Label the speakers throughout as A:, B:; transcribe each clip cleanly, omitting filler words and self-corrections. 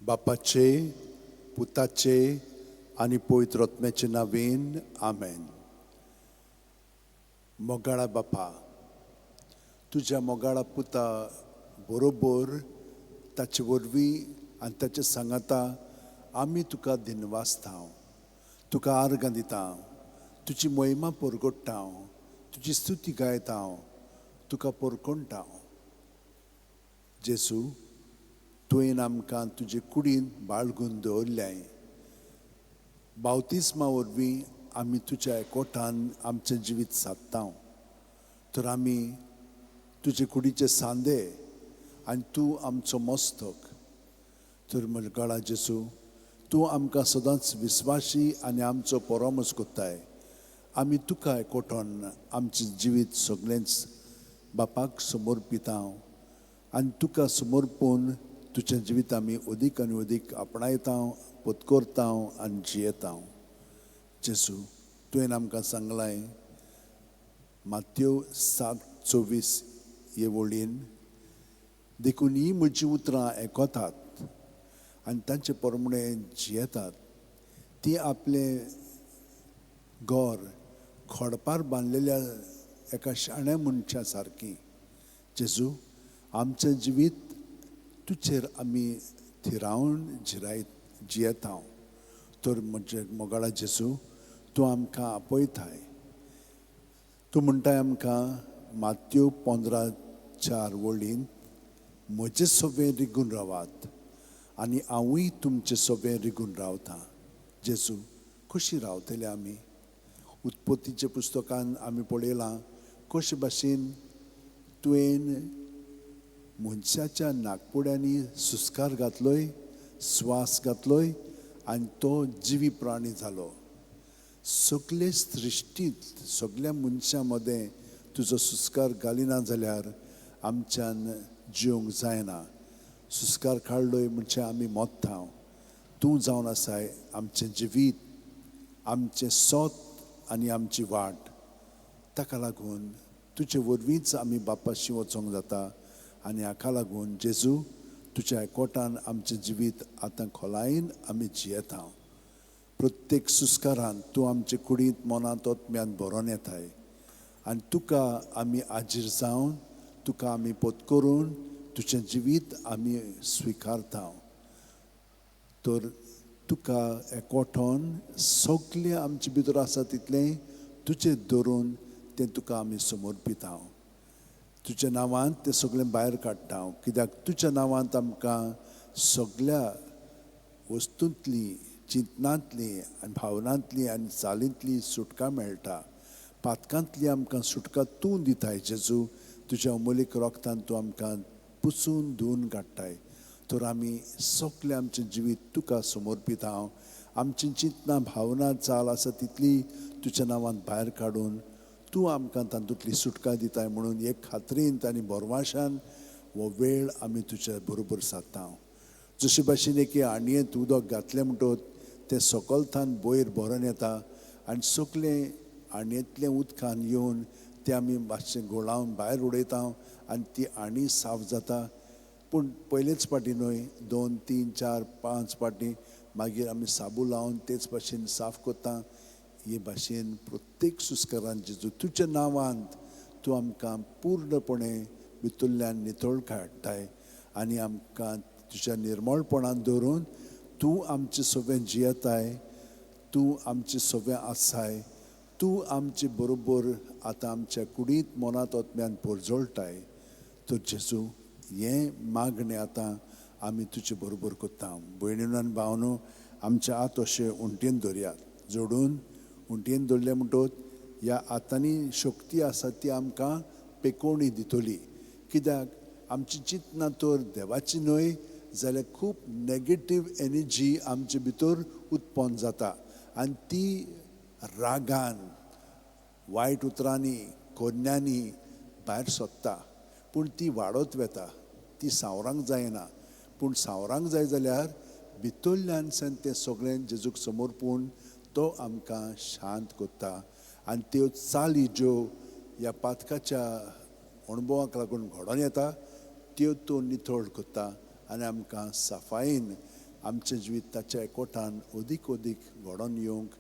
A: बापाचे, पुताचे आणि पवित्र आत्म्याचे नावेन आमेन. मोगाळा बापा, तुझ्या मोगाळा पुता बरोबर ताचे वरवीं आनी ताचे सांगाता आमी तुका दिनवासता, तुका आर्गां दिता, तुजी महिमा परगट्टा, तुजी स्तुती गायता, तुका परकोणटा. जेसू, तुवें आमकां तुजे कुडीन बाळगून दवरल्याय. बावतिस्मा वरवीं आमी तुज्या एकवटान आमचें जिवीत सादता. तर आमी तुजे कुडीचे सांदे आनी तूं आमचो मस्तक. तर मोगाळा जेसू, तूं आमकां सदांच विस्वासी आनी आमचो परामोस कोत्ताय. आमी तुका एकवटोन आमचें जिवीत सगळेंच बापाक समर्पिता आनी तुका समर्पून तुजें जिवीत आमी अदीक आनी अदीक आपणायता, पत्करता आनी जियेता. जेसू, तुवें आमकां सांगलाय मात्येव 7:24 हे वळीन, देखून ही म्हजीं उतरां आयकतात आनी तांचे प्रमाणें जियेतात. ती आपलें घर खोडपार बांदलेल्या एका शाण्या मनशा सारकी. जेजू, आमचें जिवीत तुजेर आमी थिरावन जियेता. तर म्हजे मोगाळा जेजू, तूं आमकां आपयताय. तूं म्हणटाय आमकां मात्येव 15:4 वळीन, म्हजे सोबें रिगून रावात आनी हांवूय तुमचे सोबें रिगून रावतां. जेजू, कशीं रावतले आमी? उत्पत्तीच्या पुस्तकान आमी पळयलां कशे भाशेन तुवें मनशाच्या नाकपुड्यांनी सुस्कार घातलोय, स्वास घातलोय आनी तो जिवी प्राणी जालो. सगळे सृश्टींत सगळ्या मनशां मदें तुजो सुस्कार घालिना जाल्यार आमच्यान जिवंक जायना. सुस्कार काडलोय म्हणजे आमी मोत्ता. तूं जावन आसाय आमचें जिवीत, आमचें सोत आनी आमची वाट. ताका लागून तुजे वरवींच आमी बापाशी वचोंक जाता. आनी हाका लागून जेजू, तुज्या एकवटान आमचें जिवीत आतां खोलायेन आमी जियेता. प्रत्येक सुस्कारान तूं आमचे कुडींत मनांत आत्म्यान भरोन येताय आनी तुका आमी आजीर जावन, तुका आमी पत्करून तुजें जिवीत आमी स्विकारता. तर तुका एकवटोन सगळें आमचे भितर आसा तितलें तुजें धरून तें तुका आमी समर्पिता. तुज्या नांवांत तें सगळें भायर काडटा. कित्याक तुज्या नांवांत आमकां सगळ्या वस्तूंतली, चिंतनांतली आनी भावनांतली आनी चालींतली सुटका मेळटा. पातकांतली आमकां सुटका तूं दिताय. जेजू, तुज्या अमोलीक रोगतान तूं आमकां पुसून धुवन काडटाय. तर आमी सगळें आमचें जिवीत तुका समर्पिता. आमची चिंतनां, भावना, चाल आसा तितली तुज्या नांवांत भायर काडून तूं आमकां तातूंतली सुटका दिताय म्हणून एक खात्रींत आनी बोरवाशान हो वेळ आमी तुज्या बरोबर सादता. जशे भाशेन एके आणयेंत उदक घातलें म्हणटच तें सकलथान वयर भरोन येता आनी सगळें आणयेंतलें उदकान येवन तें आमी मातशें घोळावन भायर उडयता आनी ती आणी साफ जाता. पूण पयलेच फावटी न्हय, 2, 3, 4, 5 फावटी मागीर आमी साबू लावन तेच भाशेन साफ कोत्ता. हे भाशेन प्रत्येक सुस्कारान जेजू तुज्या नांवांत तूं आमकां पूर्णपणे भितरल्यान नितळ काडटाय आनी आमकां तुज्या निर्मळपणान दवरून तूं आमचे सोबें जियेताय. तूं आमचे सोबें आसाय. तूं आमचे बरोबर आतां आमच्या कुडींत मनांत आत्म्यान परजोळटाय. तर जेजू, हें मागणें आतां आमी तुजे बरोबर कोत्ता. भयणीनो आनी भावनो, आमच्या हात अशे उंटयेन दवरयात. जोडून उंटयेन दवरले म्हणटच ह्या हातांनी शक्ती आसा ती आमकां पेकोवणी दितली. कित्याक आमची चिंतना तर देवाची न्हय जाल्यार खूब नॅगेटीव एनर्जी आमचे भितर उत्पन्न जाता आनी ती रागान, वायट उतरांनी, कोन्यांनी भायर सोदता. पूण ती वाडत वता, ती सावरांक जायना. पूण सावरांक जाय जाल्यार भितरल्यानसान तें सगळें जेजूक समर्पून तो आमकां शांत कोत्ता. आनी त्यो चाली ज्यो ह्या पातकाच्या अणभवाक लागून घडोवन येता त्यो तो नितळ कोत्ता आनी आमकां सफायेन आमचें जिवीत ताच्या एकवटान अदीक अदीक घडोवन येवंक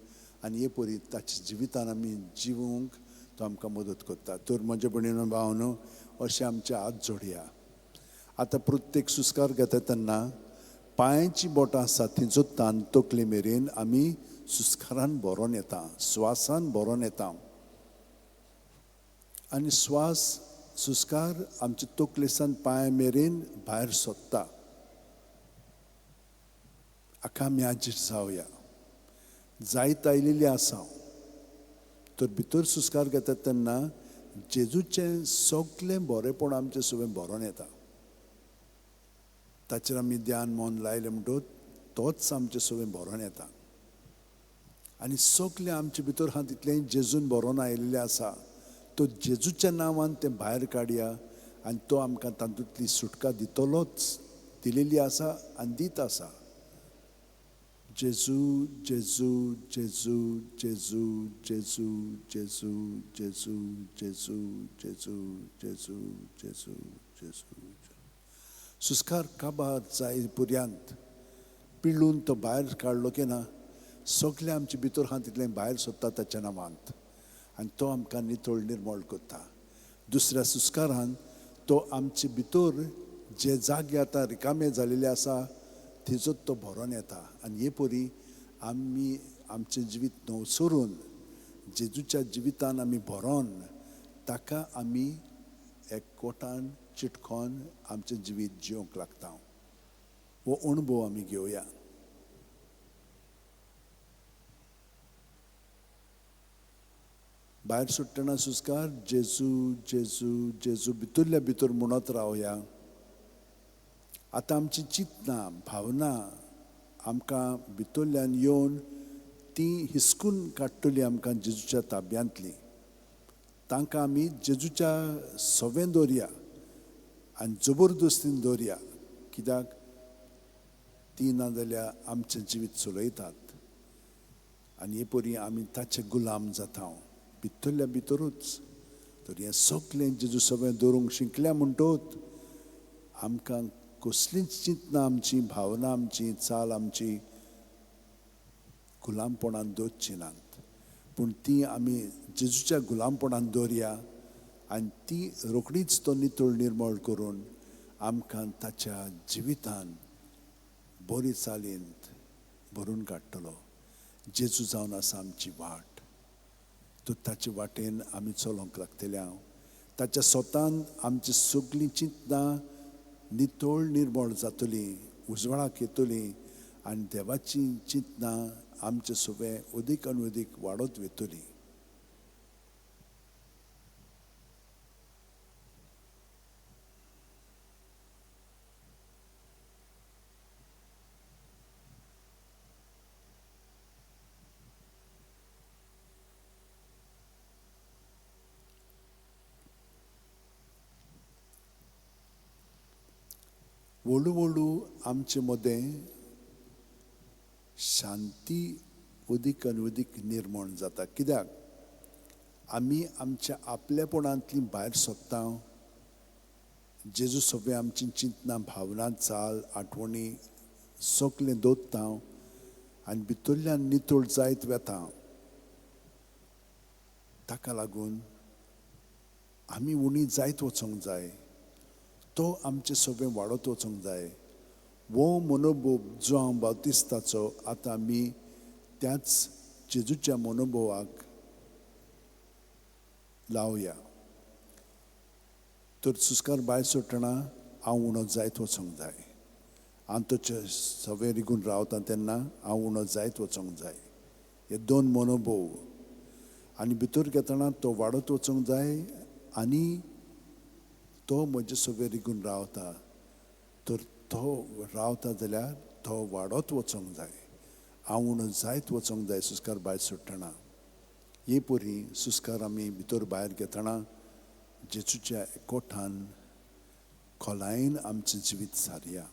A: आनी हे परी ताच्या जिवितान आमी जिवूंक तो आमकां मदत करता. तर म्हजे भयणीनो भावनो, अशें आमचे हात जोडया. आतां प्रत्येक सुस्कार घेता तेन्ना पांयाची बोटां आसा तिचो तान तकले मेरेन आमी सुस्कारान भरोन येता, स्वासान भरोन येता. आनी स्वास सुस्कार आमचे तकलेसान पांया मेरेन भायर सोदता. हाका आमी हाजीर जावया. जायत आयिल्ली आसा. तर भितर सुस्कार घेता तेन्ना जेजूचें सगळें बरेंपण आमचें सगळें भरोन येता. ताचेर आमी ध्यान मन लायलें म्हणटच तोच आमचें सगळें भरोन येता. आनी सगळें आमचे भितर आहा तितलें जेजून भरोन आयिल्लें आसा. तो जेजूच्या नांवान तें भायर काडया आनी तो आमकां तातूंतली सुटका दितलोच, दिलेली आसा आनी दीत आसा. जेजू जेजू जेजू जेजू जेजू जेजू जेजू जेजू जेजू जेजू जेजू जेजू. सुस्कार काबार जाय पर्यंत पिळून तो भायर काडलो की ना, सगळें आमचे भितर आहा तितलें भायर सोदता ताच्या नांवांत आनी तो आमकां नितळ निर्मळ करता. दुसऱ्या सुस्कारान तो आमचे भितर जे जागे आतां रिकामे जालेले आसा थिजोच तो भरोन येता. आनी हे परी आमी आमचें जिवीत नवसरून जेजूच्या जिवितान आमी भरोन ताका आमी एकवटान चिटकोन आमचें जिवीत जिवंक लागता. हो अणभव आमी घेवया. भायर सुट्टना सुस्कार जेजू जेजू जेजू भितरल्या भितर म्हणत रावया. आतां आमची चिंतनां भावना आमकां भितरल्यान येवन ती हिसकून काडटली आमकां जेजूच्या ताब्यांतली. तांकां आमी जेजूच्या सवें दवरया आनी जबरदस्तीन दवरया. कित्याक ती ना जाल्यार आमचें जिवीत चलयतात आनी हे परी आमी ताचे गुलाम जाता भितरल्या भितरूच. तर हें सगळें जेजू सवें दवरूंक शिकल्या म्हणटच आमकां कसलींच चिंतनां आमची, भावना आमची, चाल आमची गुलामपणान दवरची नात. पूण ती आमी जेजूच्या गुलामपणान दवरया आनी ती रोखडीच तो नितळ निर्मळ करून आमकां ताच्या जिवितान बरी चालींत भरून काडटलो. जेजू जावन आसा आमची वाट. तो ताचे वाटेन आमी चलोंक लागतले. ताच्या स्वतान आमची सगळीं चिंतनां नितळ निर्मळ जातली, उजवाडाक येतली आनी देवाची चिंतनां आमचे सगळें अदीक आनी अदीक वाडत वतली. हळू हळू आमचे मदें शांती अदीक आनी अदीक निर्माण जाता. कित्याक आमी आमच्या आपलेपणांतली भायर सोदता. जेजू सगळें आमची चिंतनां भावना चाल आठवणी सगळें दवरता आनी भितरल्यान नितळ जायत वता. ताका लागून आमी उणी जायत वचोंक जाय. तो आमचें सगळें वाडत वचोंक जाय. वो मनोभव जो हांव बावतिस्ताचो आतां आमी त्याच जेजूच्या मनोभवाक लावया. तर सुस्कार भायर सुट्टना हांव उणो जायत वचोंक जाय. हांव ताचे सवें रिगून रावता तेन्ना हांव उणो जायत वचोंक जाय. हे दोन मनोभव आनी भितर घेतना तो वाडत वचोंक जाय आनी तो म्हजे सवें रिगून रावता. तर तो रावता जाल्यार तो वाडत वचोंक जाय. हांव उणो जायत वचोंक जाय सुस्कार भायर सुट्टना. हे परी सुस्कार आमी भितर भायर घेतना जेजूच्या एकवटान खोलायेन आमचें जिवीत सारया.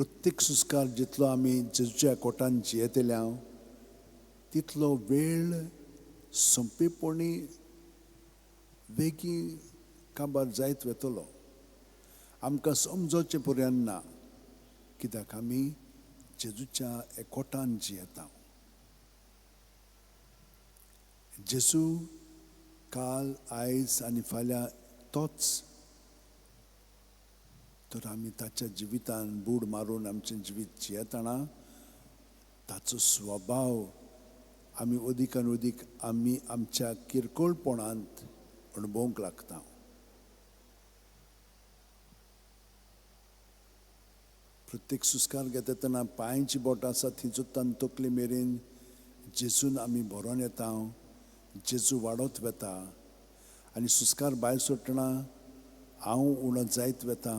A: प्रत्येक सुस्कार जितलो आमी जेजूच्या कोटान जियेतल्या तितलो वेळ संपेपणी वेगी काबार जायत वेतलो. आमकां समजोवचें पर्यंत ना, कित्याक आमी जेजूच्या एकवटान जियेता. जेजू काल आयज आनी फाल्यां तोच. तर आमी ताच्या जिवितान बूड मारून आमचें जिवीत जियेतना ताचो स्वभाव आमी अदीकान अदीक आमी आमच्या किरकोळपणांत अणभवूंक लागता. प्रत्येक सुस्कार घेता तेन्ना पांयची बोटां आसा थी जोत्तान तकले मेरेन जेजून आमी भरोन येता. जेजू वाडत वेता आनी सुस्कार भायर सोडटना हांव उणो जायत वेता.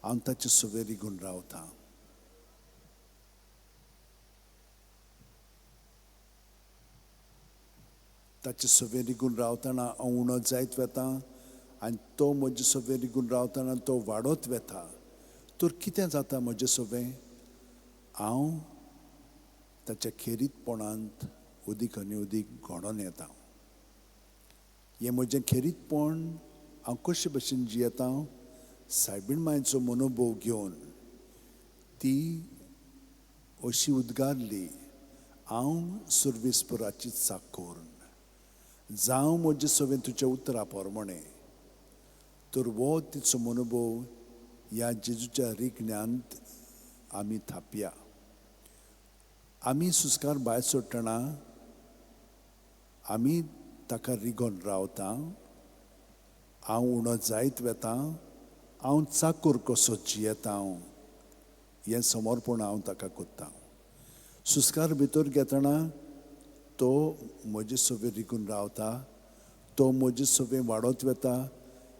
A: हांव ताचे सवेर रिगून रावतां. ताचे सवेर रिगून रावतना हांव उणो जायत वेता आनी तो म्हजे सवेर रिगून रावतना तो वाडत वेता. तर कितें जाता म्हजें सवें? हांव ताच्या खेरीतपणांत अदीक आनी अदीक घडोवन येता. हें म्हजें खेरीतपण हांव कशे भशेन जियेता? सायबीण मांयचो मनोभव घेवन ती अशी उद्गारली, हांव सर्वेस्पराची चाकर. जावं म्हजे सवें तुज्या उतरा पोरमोणे. तर हो तिचो मनोभव ह्या जेजूच्या रिगण्यांत आमी थापया. आमी सुस्कार भायर सोडटना आमी ताका रिगोन रावता. हांव उणो जायत वेता. हांव चाकर कसो जियेता हें समर्पण हांव ताका कोत्ता. सुस्कार भितर घेतना तो म्हजे सवेर रिगून रावता. तो म्हजे सवें वाडत वेता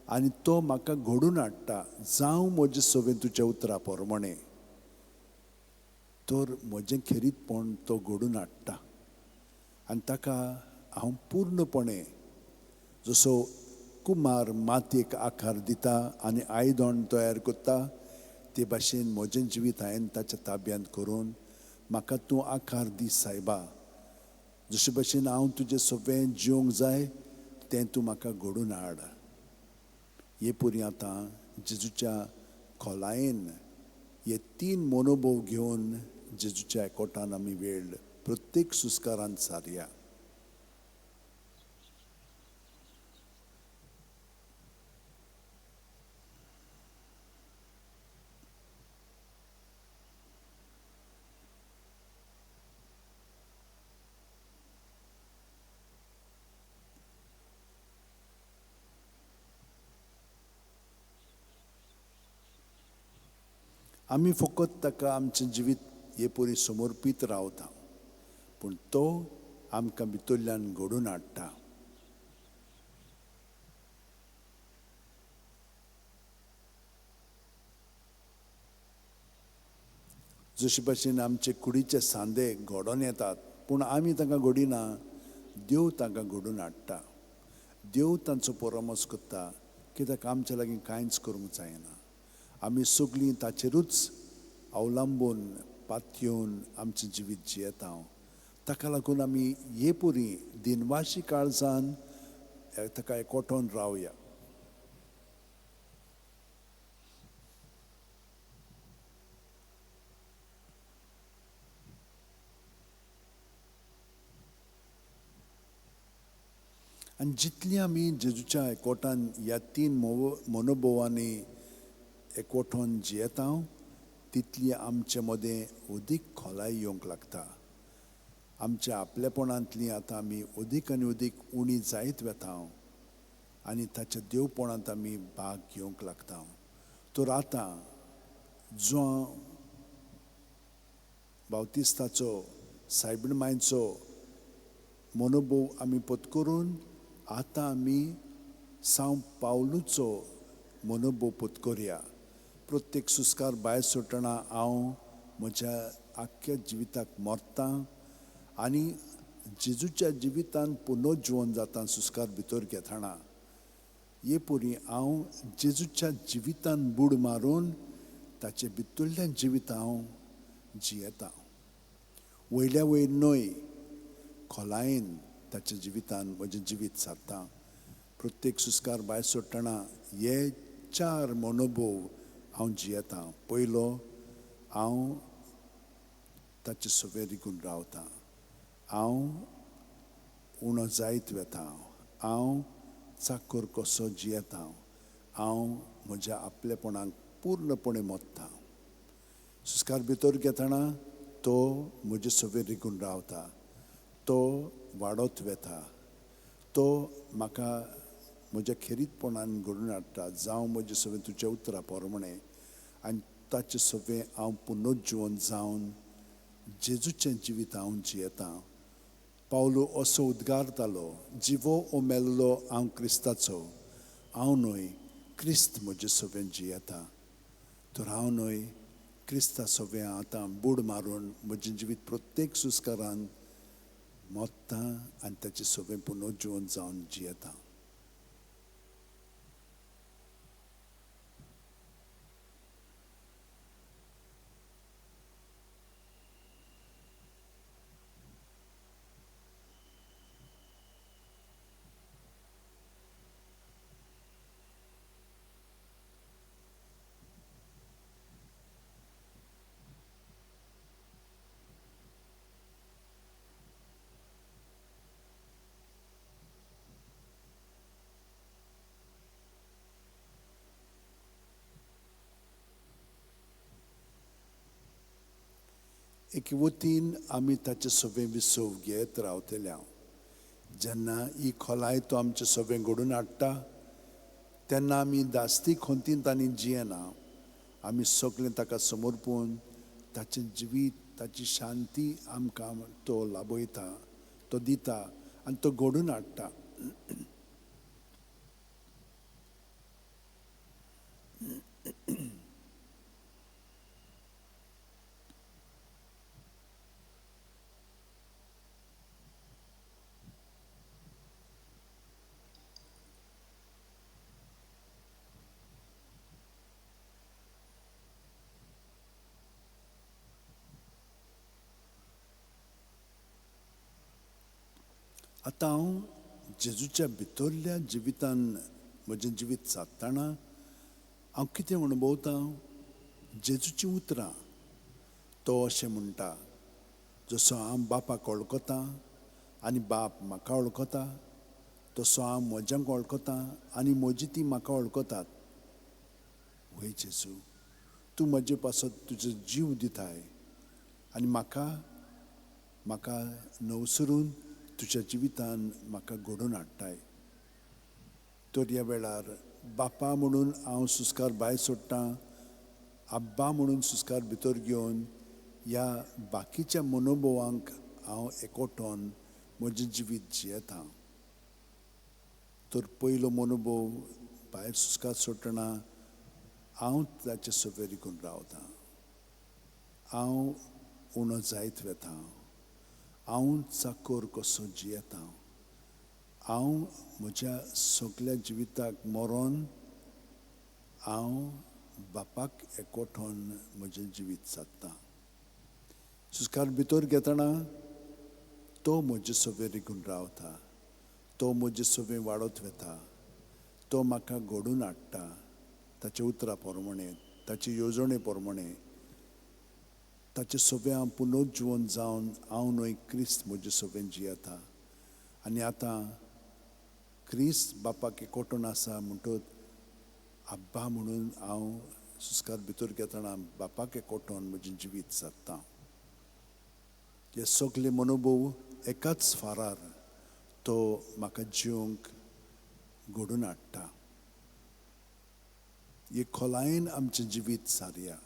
A: आनी तो म्हाका घडून हाडटा. जावं म्हजे सवें तुज्या उतरा पोरमोणे. तर म्हजें खेरीतपण तो घडून हाडटा आनी ताका हांव पूर्णपणे जसो कुमार मातयेक आकार दिता आनी आयदोण तयार कोत्ता ते भाशेन म्हजें जिवीत हांवें ताच्या ताब्यांत करून म्हाका तूं आकार दी सायबा. जशे भशेन हांव तुजें सवें जिवंक जाय तें तूं म्हाका घडून हाड. हे परी आतां जेजूच्या खोलायेन हे 3 मनोभव घेवन जेजूच्या एकवटान आमी वेळ प्रत्येक सुस्कारांत सारया. आमी फकत ताका आमचें जिवीत हे परी समर्पीत रावता, पूण तो आमकां भितरल्यान घडोवन हाडटा. जशे भशेन आमचे कुडीचे सांदे घडोवन येतात पूण आमी तांकां घडिना, देव तांकां घडोवन हाडटा. देव तांचो परामोस करता, कित्याक आमचे लागीं कांयच करूंक जायना. आमी सगळीं ताचेरूच अवलंबून पातयेवन आमचें जिवीत जियेता. ताका लागून आमी हे परी दिनवाशी काळजान ताका एकवटोन रावया. आनी जितली आमी जेजूच्या एकवटान ह्या 3 मनोभवांनी एकवटोन जियेता तितली आमचे मदें अदीक खोलाय येवंक लागता. आमच्या आपलेपणांतली आतां आमी अदीक आनी अदीक उणी जायत वेता आनी ताच्या देवपणांत आमी भाग घेवंक लागता. तर आतां जो बावतिस्ताचो सायबीण मांयचो मनोभव आमी पत्करून आतां आमी सांव पावलूचो मनोभव पत्करया. प्रत्येक सुस्कार भायर सोडटना हांव म्हज्या आख्ख्या जिविताक मरतां आनी जेजूच्या जिवितान पुनर्जीवन जाता सुस्कार भितर घेतना. हे परी हांव जेजूच्या जिवितान बूड मारून ताचे भितरल्यान जिवीत हांव जियेतां. वयल्या वयर न्हय खोलायेन ताच्या जिवितान म्हजें जिवीत सारता. प्रत्येक सुस्कार भायर सोडटना हे 4 मनोभव हांव जियेतां. पयलो, हांव ताचे सवे रिगून रावतां. हांव उणो जायत वेतां. हांव चाकर कसो जियेतां. हांव म्हज्या आपलेपणाक पूर्णपणे मोडटां. सुस्कार भितर घेतना तो म्हजे सवे रिगून रावता. तो वाडत वेता. तो म्हाका म्हज्या खेरीतपणान घडोवन हाडटा. जावं म्हजे सवे तुज्या उतरा पोरमणें आनी ताचे सवे हांव पुनर्जीवन जावन जेजूचें जिवीत हांव जियेतां. पावलो असो उद्गारतालो, जिवो ओ मेल्लो हांव क्रिस्ताचो. हांव न्हय, क्रिस्त म्हजे सवेन जियेता. तर हांव न्हय, क्रिस्ता सवे आतां बूड मारून म्हजें जिवीत प्रत्येक सुस्कारान मोडटां आनी ताचे सवे पुनर्जीवन जावन जियेतां. एके वतीन आमी ताचे सवे विसव घेत रावतले. जेन्ना ही खोलाय तो आमचे सवे घडोवन हाडटा तेन्ना आमी दास्ती खोंतींत आनी जियेना. आमी सगळें ताका समर्पून ताचें जिवीत, ताची शांती आमकां तो लाबयता, तो दिता आनी तो घडोवन हाडटा. आतां हांव जेजूच्या भितरल्या जिवितान म्हजें जिवीत सादतना हांव कितें अणभवतां? जेजूची उतरां. तो अशें म्हणटा, जसो हांव बापाक वळखतां आनी बाप म्हाका वळखता, तसो हांव म्हज्यांक वळखतां आनी म्हजी ती म्हाका वळखतात. वय जेजू, तूं म्हजे पासत तुजो जीव दिताय आनी म्हाका नवसरून तुज्या जिवितान म्हाका घडोवन हाडटाय. तर ह्या वेळार बापा म्हणून हांव सुस्कार भायर सोडटां, आब्बा म्हणून सुस्कार भितर घेवन ह्या बाकीच्या मनोभवांक हांव एकवटोन म्हजें जिवीत जियेतां. तर पयलो मनोभव भायर सुस्कार सोडटना हांव ताचे सवे रिगून रावतां. हांव उणो जायत वेतां. हांव चाकर कसो जियेतां. हांव म्हज्या सगळ्या जिविताक मरोन हांव बापाक एकवटोन म्हजें जिवीत सादतां. सुस्कार भितर घेतना तो म्हजे सवे रिगून रावता. तो म्हजे सवे वाडत वेता. तो म्हाका घडोवन हाडटा ताच्या उतरा पोरमणें, ताचे येवजणे पोरमणें. ताचे सवे हांव पुनर्जीवन जावन हांव न्हय, क्रिस्त म्हजे सवेन जियेता. आनी आतां क्रिस्त बापाक एकवटून आसा म्हणटच आब्बा म्हणून हांव सुस्कार भितर घेतना बापाक एकवटोन म्हजें जिवीत सादतां. हे सगळे मनोभव एकाच फारार तो म्हाका जिवंक घडोवन हाडटा. हे खोलायेन आमचें जिवीत सारया.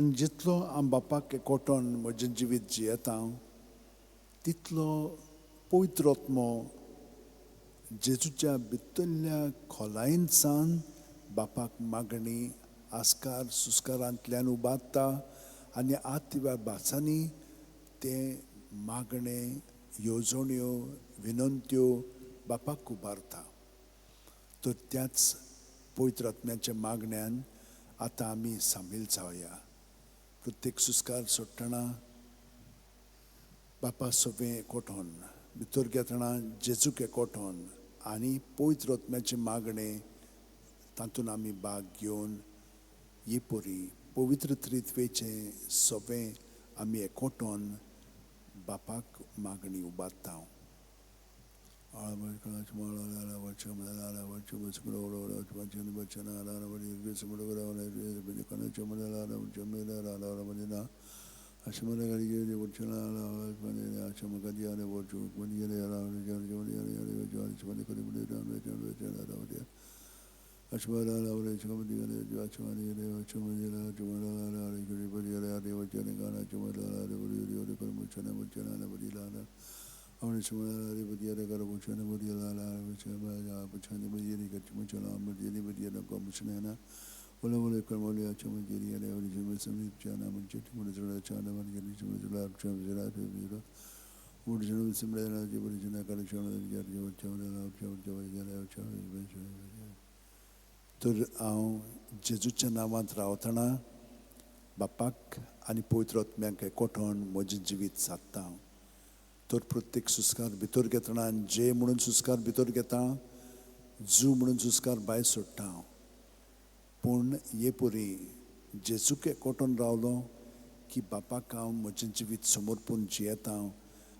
A: आनी जितलो हांव बापाक एकवटोन म्हजें जिवीत जियेता तितलो पवित्र आत्मो जेजूच्या भितरल्या खोलायेन सावन बापाक मागणी आस्कार सुस्कारांतल्यान उबारता आनी आत्या भासांनी ते मागणे येवजण्यो विनंत्यो बापाक उबारता. तर त्याच पवित्र आत्म्याच्या मागण्यान आतां आमी सामील जावया. प्रत्येक सुस्कार सोडटना बापा सगळें एकवटोन भितर घेतना जेजूक एकवटोन आनी पवित्र आत्म्याचे मागणे तातूंत आमी भाग घेवन ही परी पवित्र त्रित्वेचे सगळें आमी एकवटोन बापाक मागणी उबारता. तर हांव जेजूच्या नांवांत रावतना बापाक आनी पवित्र आत्म्याक एकवटोन म्हजें जिवीत सादता. तर प्रत्येक सुस्कार भितर घेतना जे म्हणून सुस्कार भितर घेता जू म्हणून सुस्कार भायर सोडटा. पूण हे परी जेजूक एकवटोन रावलो की बापाक हांव म्हजें जिवीत समर्पून जियेता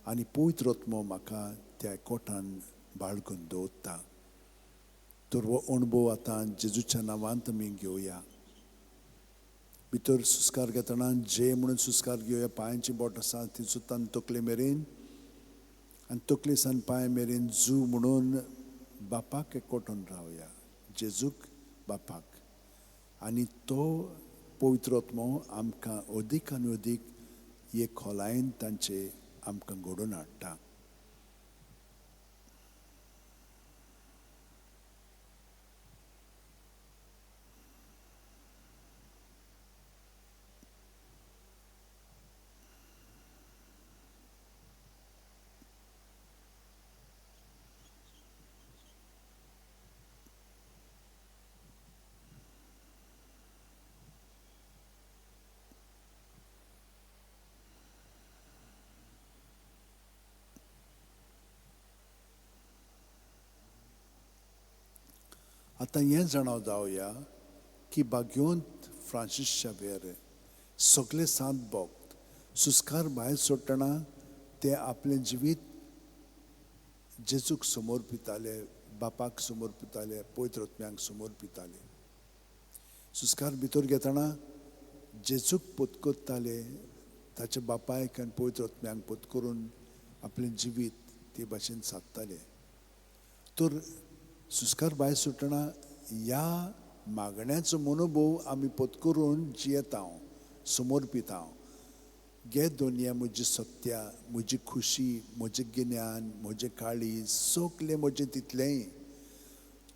A: आनी पवित्र आत्मो म्हाका त्या एकवटान बाळगून दवरता. तर हो अणभव आतां जेजूच्या नांवांत आमी घेवया. भितर सुस्कार घेतना जे म्हणून सुस्कार घेवया. पांयांची बोट आसा ती सुतान तकले मेरेन आनी तकले सान पांय मेरेन जू म्हणून बापाक एकवटोन रावया. जेजूक बापाक आनी तो पवित्र आत्मो आमकां अदीक आनी अदीक हे खोलायेन तांचे आमकां घडोवन हाडटा. आतां हें जाणाव जावया की भाग्योंत फ्रांसीस शावेर सगळे सात भक्त सुस्कार भायर सोडटना ते आपलें जिवीत जेजूक समर्पिताले, बापाक समर्पिताले, पवित्र आत्म्याक समर्पिताले. सुस्कार भितर घेतना जेजूक पत्करताले, ताच्या बापायक आनी पवित्र आत्म्याक पत्करून आपलें जिवीत ते भाशेन सादताले. तर सुस्कार भायर सुटना ह्या मागण्याचो मनोभव आमी पत्करून जियेता, समर्पिता. गे दुनिया म्हजी सत्या, म्हजी खुशी, म्हजें गिन्यान, म्हजें काळीज सगलें म्हजें तितलेंय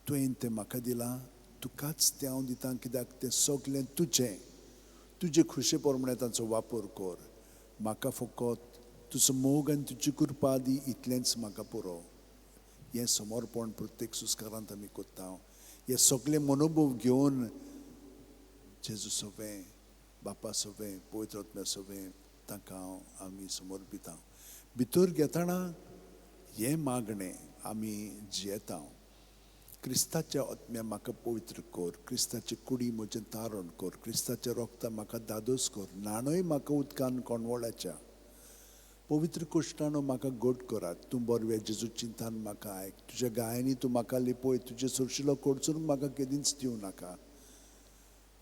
A: तुवें तें म्हाका दिलां. तुकाच तें हांव दितां कित्याक तें सगलें तुजें. तुजे खुशे प्रमाणें ताचो वापर कर. म्हाका फकत तुजो मोग आनी तुजी कृपा दी, इतलेंच म्हाका पुरो. हें समर्पण प्रत्येक सुस्कारांत आमी करता. हे सगळे मनोभव घेवन जेजू सगळें, बापा सगळें, पवित्र आत्म्या सगळें ताका आमी समर्पिता. भितर घेतना हें मागणें आमी जियेता. क्रिस्ताच्या आत्म्या म्हाका पवित्र कर, क्रिस्ताची कुडी म्हजें तारण कर, क्रिस्ताचें रोगता म्हाका दादोस कर, न्हाणय म्हाका उदकान कोणवळाच्या, पवित्र कुश्टाणो म्हाका घट करात. तूं बरवें जेजू चिंतान म्हाका आयक, तुज्या गायांनी तूं म्हाका लिपय, तुजे सुरशिलो कोडचून म्हाका केदींच दिवं नाका.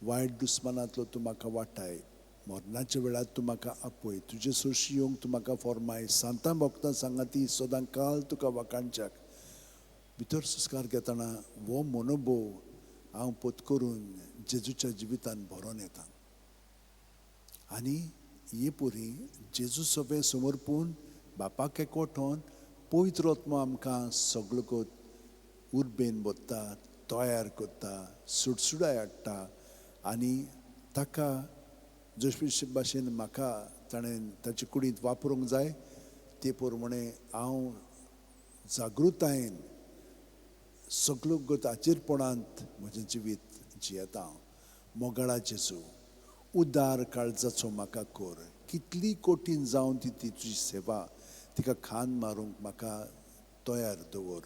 A: वायट दुस्मानांतलो तूं म्हाका वाटाय, मरणाच्या वेळार तूं म्हाका आपय, तुजे सुरशी येवंक तूं म्हाका फॉर्माय. सांतां भक्तां सांगाती सदां काल तुका वाकाणच्याक. भितर सुस्कार घेतना हो मनोभव हांव पत्करून जेजूच्या जिवितान भरोन येता. आनी हे पुरी जेजू सगळे समर्पून बापाक एकवठोन पवित्र आत्मा आमकां सगळो कोत उर्बेन बोत्ता, तयार करता, सुडसुडाय हाडटा आनी ताका जशे भाशेन म्हाका ताणें ताचे कुडींत वापरूंक जाय ते प्रमाणे हांव जागृतायेन सगळो गताचेरपणांत म्हजें जिवीत जियेता. मोगाळा जेजू, उदार काळजाचो म्हाका कोर. कितली कठीण जावन ती तुजी सेवा तिका खान मारूंक म्हाका तयार दवर.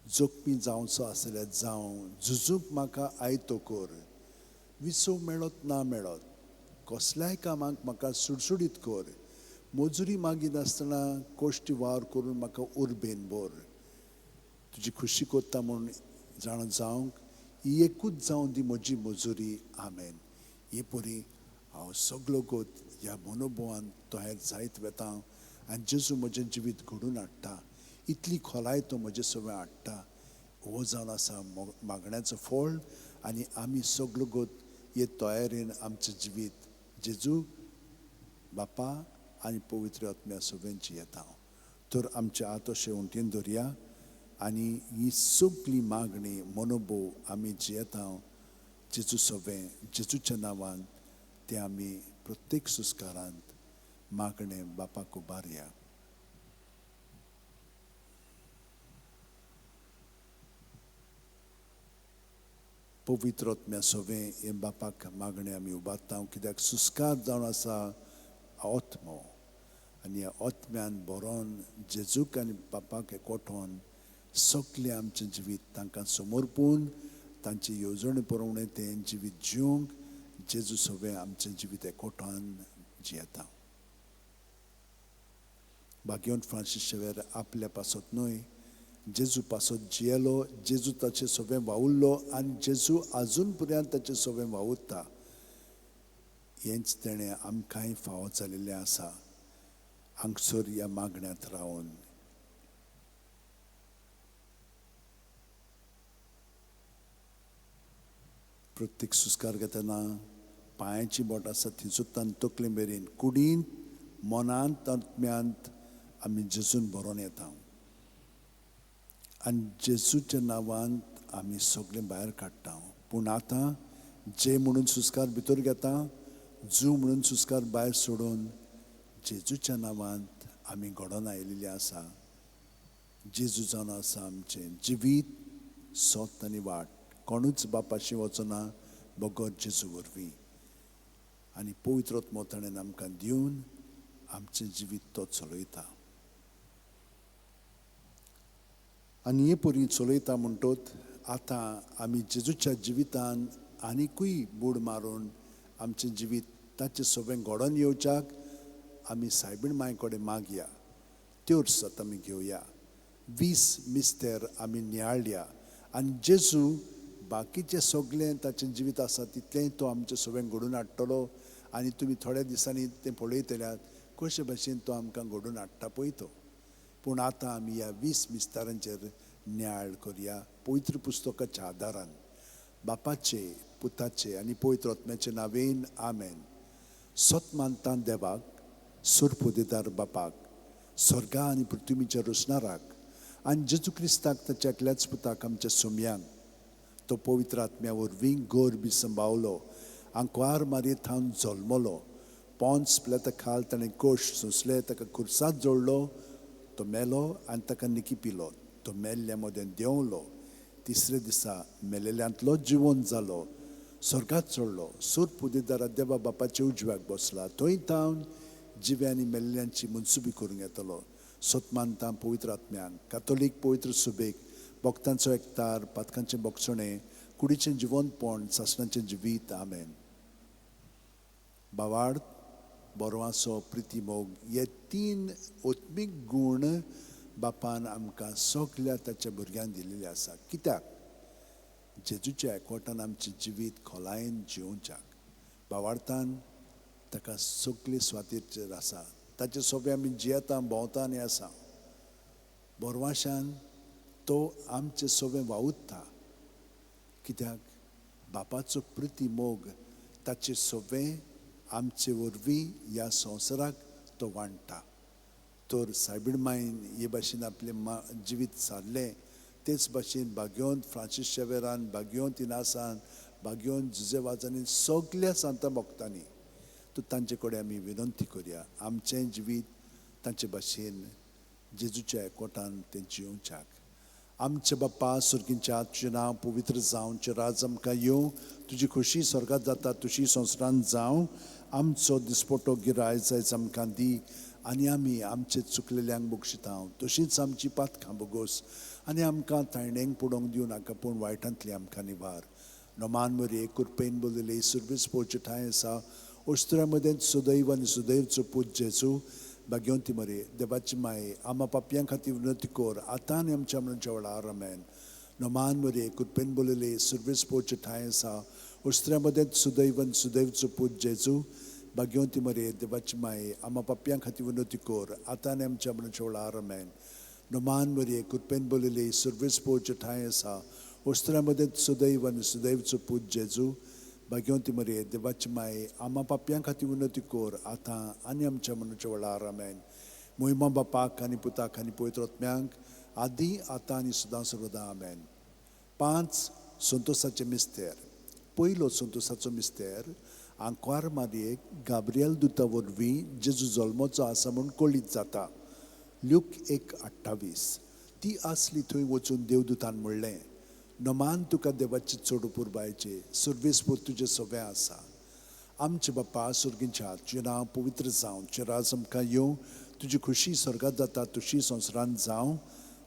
A: जोखमी जावचो आसल्यार जावं, झुजूंक म्हाका आयतो कोर. विसो मेळत ना मेळत कसल्याय कामाक म्हाका सुडसुडीत कोर. मजुरी मागिनासतना कोश्टी वावर करून म्हाका उर्बेन भर. तुजी खुशी कोत्ता म्हूण जाण जावंक ही एकूच जावन दी म्हजी मजुरी. आमेन. हे परी हांव सगळो गोत ह्या मनोभावान तयार जायत वेता आनी जेजू म्हजें जिवीत घडून हाडटा. इतली खोलाय तो म्हजे सगळें हाडटा. हो जावन आसा मागण्याचो फळ आनी आमी सगळो गोत हे तयारेन आमचें जिवीत जेजू बापा आनी पवित्र आत्म्या सगळें जियेता. तर आमचे आत अशें उमटीन दवरया आनी ही सगळी मागणी मनोभव आमी जियेता जेजू सगळें जेजूच्या नांवान ते आमी प्रत्येक सुस्कारांत मागणें बापाक उबारया. पवित्र आत्म्या सगळें हे बापाक मागणें आमी उबारता कित्याक सुस्कार जावन आसा आत्मो आनी ह्या आत्म्यान बरोवन जेजूक आनी बापाक एकवठोन सगळें आमचें जिवीत तांकां समर्पून तांचे येवजणे प्रमाणे तें जिवीत जिवंक जेजू सगळें आमचें जिवीत एकवठान जियेता. भाग्यवंत फ्रांसीस शेवेर आपल्या पासत न्हय जेजू पासत जियेलो, जेजू ताचें सगळें वावुरलो आनी जेजू आजून पर्यंत ताचें सगळें वावुरता. हेंच तेणें आमकांय फावो जाल्लेलें आसा हांगसर ह्या मागण्यांत रावन. प्रत्येक सुस्कार घेतना पांयाची बोट आसा ती सुद्दां तकले मेरेन कुडींत मनांत आत्म्यांत आमी जेजून बरोवन येता आनी जेजूच्या नांवांत आमी सगळें भायर काडटा. पूण आतां जे म्हणून सुस्कार भितर घेता, जू म्हणून सुस्कार भायर सोडून जेजूच्या नांवांत आमी घडोवन आयिल्लीं आसा. जेजू जावन आसा आमचें जिवीत, सोत आनी वाट. कोणूच बापाशी वचना बगर जेजू वरवीं. आनी पवित्र आत्मो ताणें आमकां दिवन आमचें जिवीत तो चलयता. आनी हे परी चलयता म्हणटोच आतां आमी जेजूच्या जिवितान आनिकूय बूड मारून आमचें जिवीत ताचें सगळें घडोवन येवच्याक आमी सायबीण मांय कडेन मागया. त्योर सत आमी घेवया. 20 मिस्तेर आमी नियाळया आनी जेजू बाकीचें सगळें ताचें जिवीत आसा तितलेंय तो आमचें सगळें घडोवन हाडटलो. आनी तुमी थोड्या दिसांनी तें पळयतल्यात कशे भशेन तो आमकां घडोवन हाडटा पळय तो. पूण आतां आमी ह्या 20 मिस्तारांचेर नियाळ करया पवित्र पुस्तकाच्या आदारान. बापाचे, पुताचे आनी पवित्र आत्म्याचे नांवेन. आमेन. सत मानता देवाक, सुरपुदेदार बापाक, स्वर्गा आनी पृथ्वीच्या रचणाराक आनी जेजू क्रिस्ताक ताच्या एकल्याच पुताक आमच्या सोम्यांक तो पवित्र आत्म्या वरवीं गर्भ सांबाळलो, आंकवार मारयेंत हांव जल्मलो, पोंच पिलाता खाल ताणें कोश सोंसले, ताका खुर्सात जोडलो, तो मेलो आनी ताका निकी पिलो, तो मेल्ल्या मोदें देंवलो, तिसरे दिसा मेलेल्यांतलो जिवंत जालो, स्वर्गात चडलो, सूर पुदेदारा देवा बापाच्या उजव्याक बसला, थंय थावन जिव्या आनी मेल्ल्यांची मनसुबी करूंक येतलो. सतमानता पवित्र आत्म्याक, कातोलीक पवित्र सुबेक, भक्तांचो एकतार, पातकांचें बोगसणें, कुडीचें जिवंतपण, सासणाचें जिवीत. आमेन. बावार्द, बोरवासो, प्रिती मोग हे 3 ओत्मीक गूण बापान आमकां सगल्या ताच्या भुरग्यांक दिल्लेले आसा. कित्याक? जेजूच्या एकवटान आमचें जिवीत खोलायेन जिवच्याक. बावार्थान ताका सगळे स्वातीचेर आसा, ताचे सगळे आमी जियेता, भोंवता आनी आसा. बोरवाशान तो आमचें सगळें वावुरता. कित्याक? बापाचो प्रिती मोग ताचे सगळें आमचे वरवीं ह्या संवसाराक तो वाडटा. तर सायबीण मायन हे भाशेन आपलें जिवीत सारलें तेच भाशेन भाग्योन फ्रांसीस शेवेरान, भाग्योन तिनासान, भाग्योन जुजेवाजांनी सगळ्या सांत भक्तांनी तो तांचे कडेन आमी विनंती करुया आमचें जिवीत तांचे भाशेन जेजूच्या एकवटान तें जिवच्याक. आमचे बाप्पा सुर्गींच्या तुजें नांव पवित्र जावं, तुजें राज आमकां येवं, तुजी खोशी स्वर्गांत जाता तशी संवसारांत जावं. आमचो दिसपटो गिरायज आयज आमकां दी आनी आमी आमचे चुकलेल्यांक बक्षितांव तशींच आमची पातकां बोगोस आनी आमकां तायणेक पडोवंक दिवं नाका पूण वायटांतली आमकां निवार. नोमान मरे कुरपेन बोलले सुर्वेस पोवचे ठांय आसा ओस्त्रा मदें सुदैव आनी सुदैवचो पूत जेजू भाग्यवंती मरे देवाची माये आमा पापयां खातीर विनंती कोर आतां आनी आमच्या मरणाच्या वेळार आमेन. नोमान मरे कुरपेन बोलले सुर्वेस पोवचे ठांय आसा ओस्त्रा मदें सुदैव आनी सुदैवचो पूत जेजू भाग्यवंती मरे देवाची माये आमा पापयां खातीर विनंती कोर आतां आनी आमच्या मरणाच्या वेळार आमेन. नोमान मरे कुरपेन बोलले सुर्वेस पोवचे ठांय आसा ओस्त्रा मदें सुदैव आनी सुदैवचो पूत जेजू भाग्यवंती मरे देवाची माये आमा पापयां खातीर विनंती कोर आतां आनी आमच्या मरणाच्या वेळार आमेन. मोहिमा बापाक आनी पुताक आनी पवित्र आत्म्यांक आदी आतां आनी सदां सर्वदा आमेन. 5 संतोसाचे मिस्तेर. पयलो संतोसाचो मिस्तेर आंकवार मारयेक गाब्रियल दुता वरवीं जेजू जल्मोचो आसा म्हूण कळीत जाता. ल्यूक 1:28. ती आसली थंय वचून देवदुतान म्हणलें नोमान तुका देवाची चड पुरबायचे सुर्वेस पोत तुजें सवें आसा. आमचे बाप्पा सुर्गींच्या तुजें नांव पवित्र जावं, तुजें राज आमकां येवं, तुजी खुशी स्वर्गांत जाता तशी संवसारांत जावं.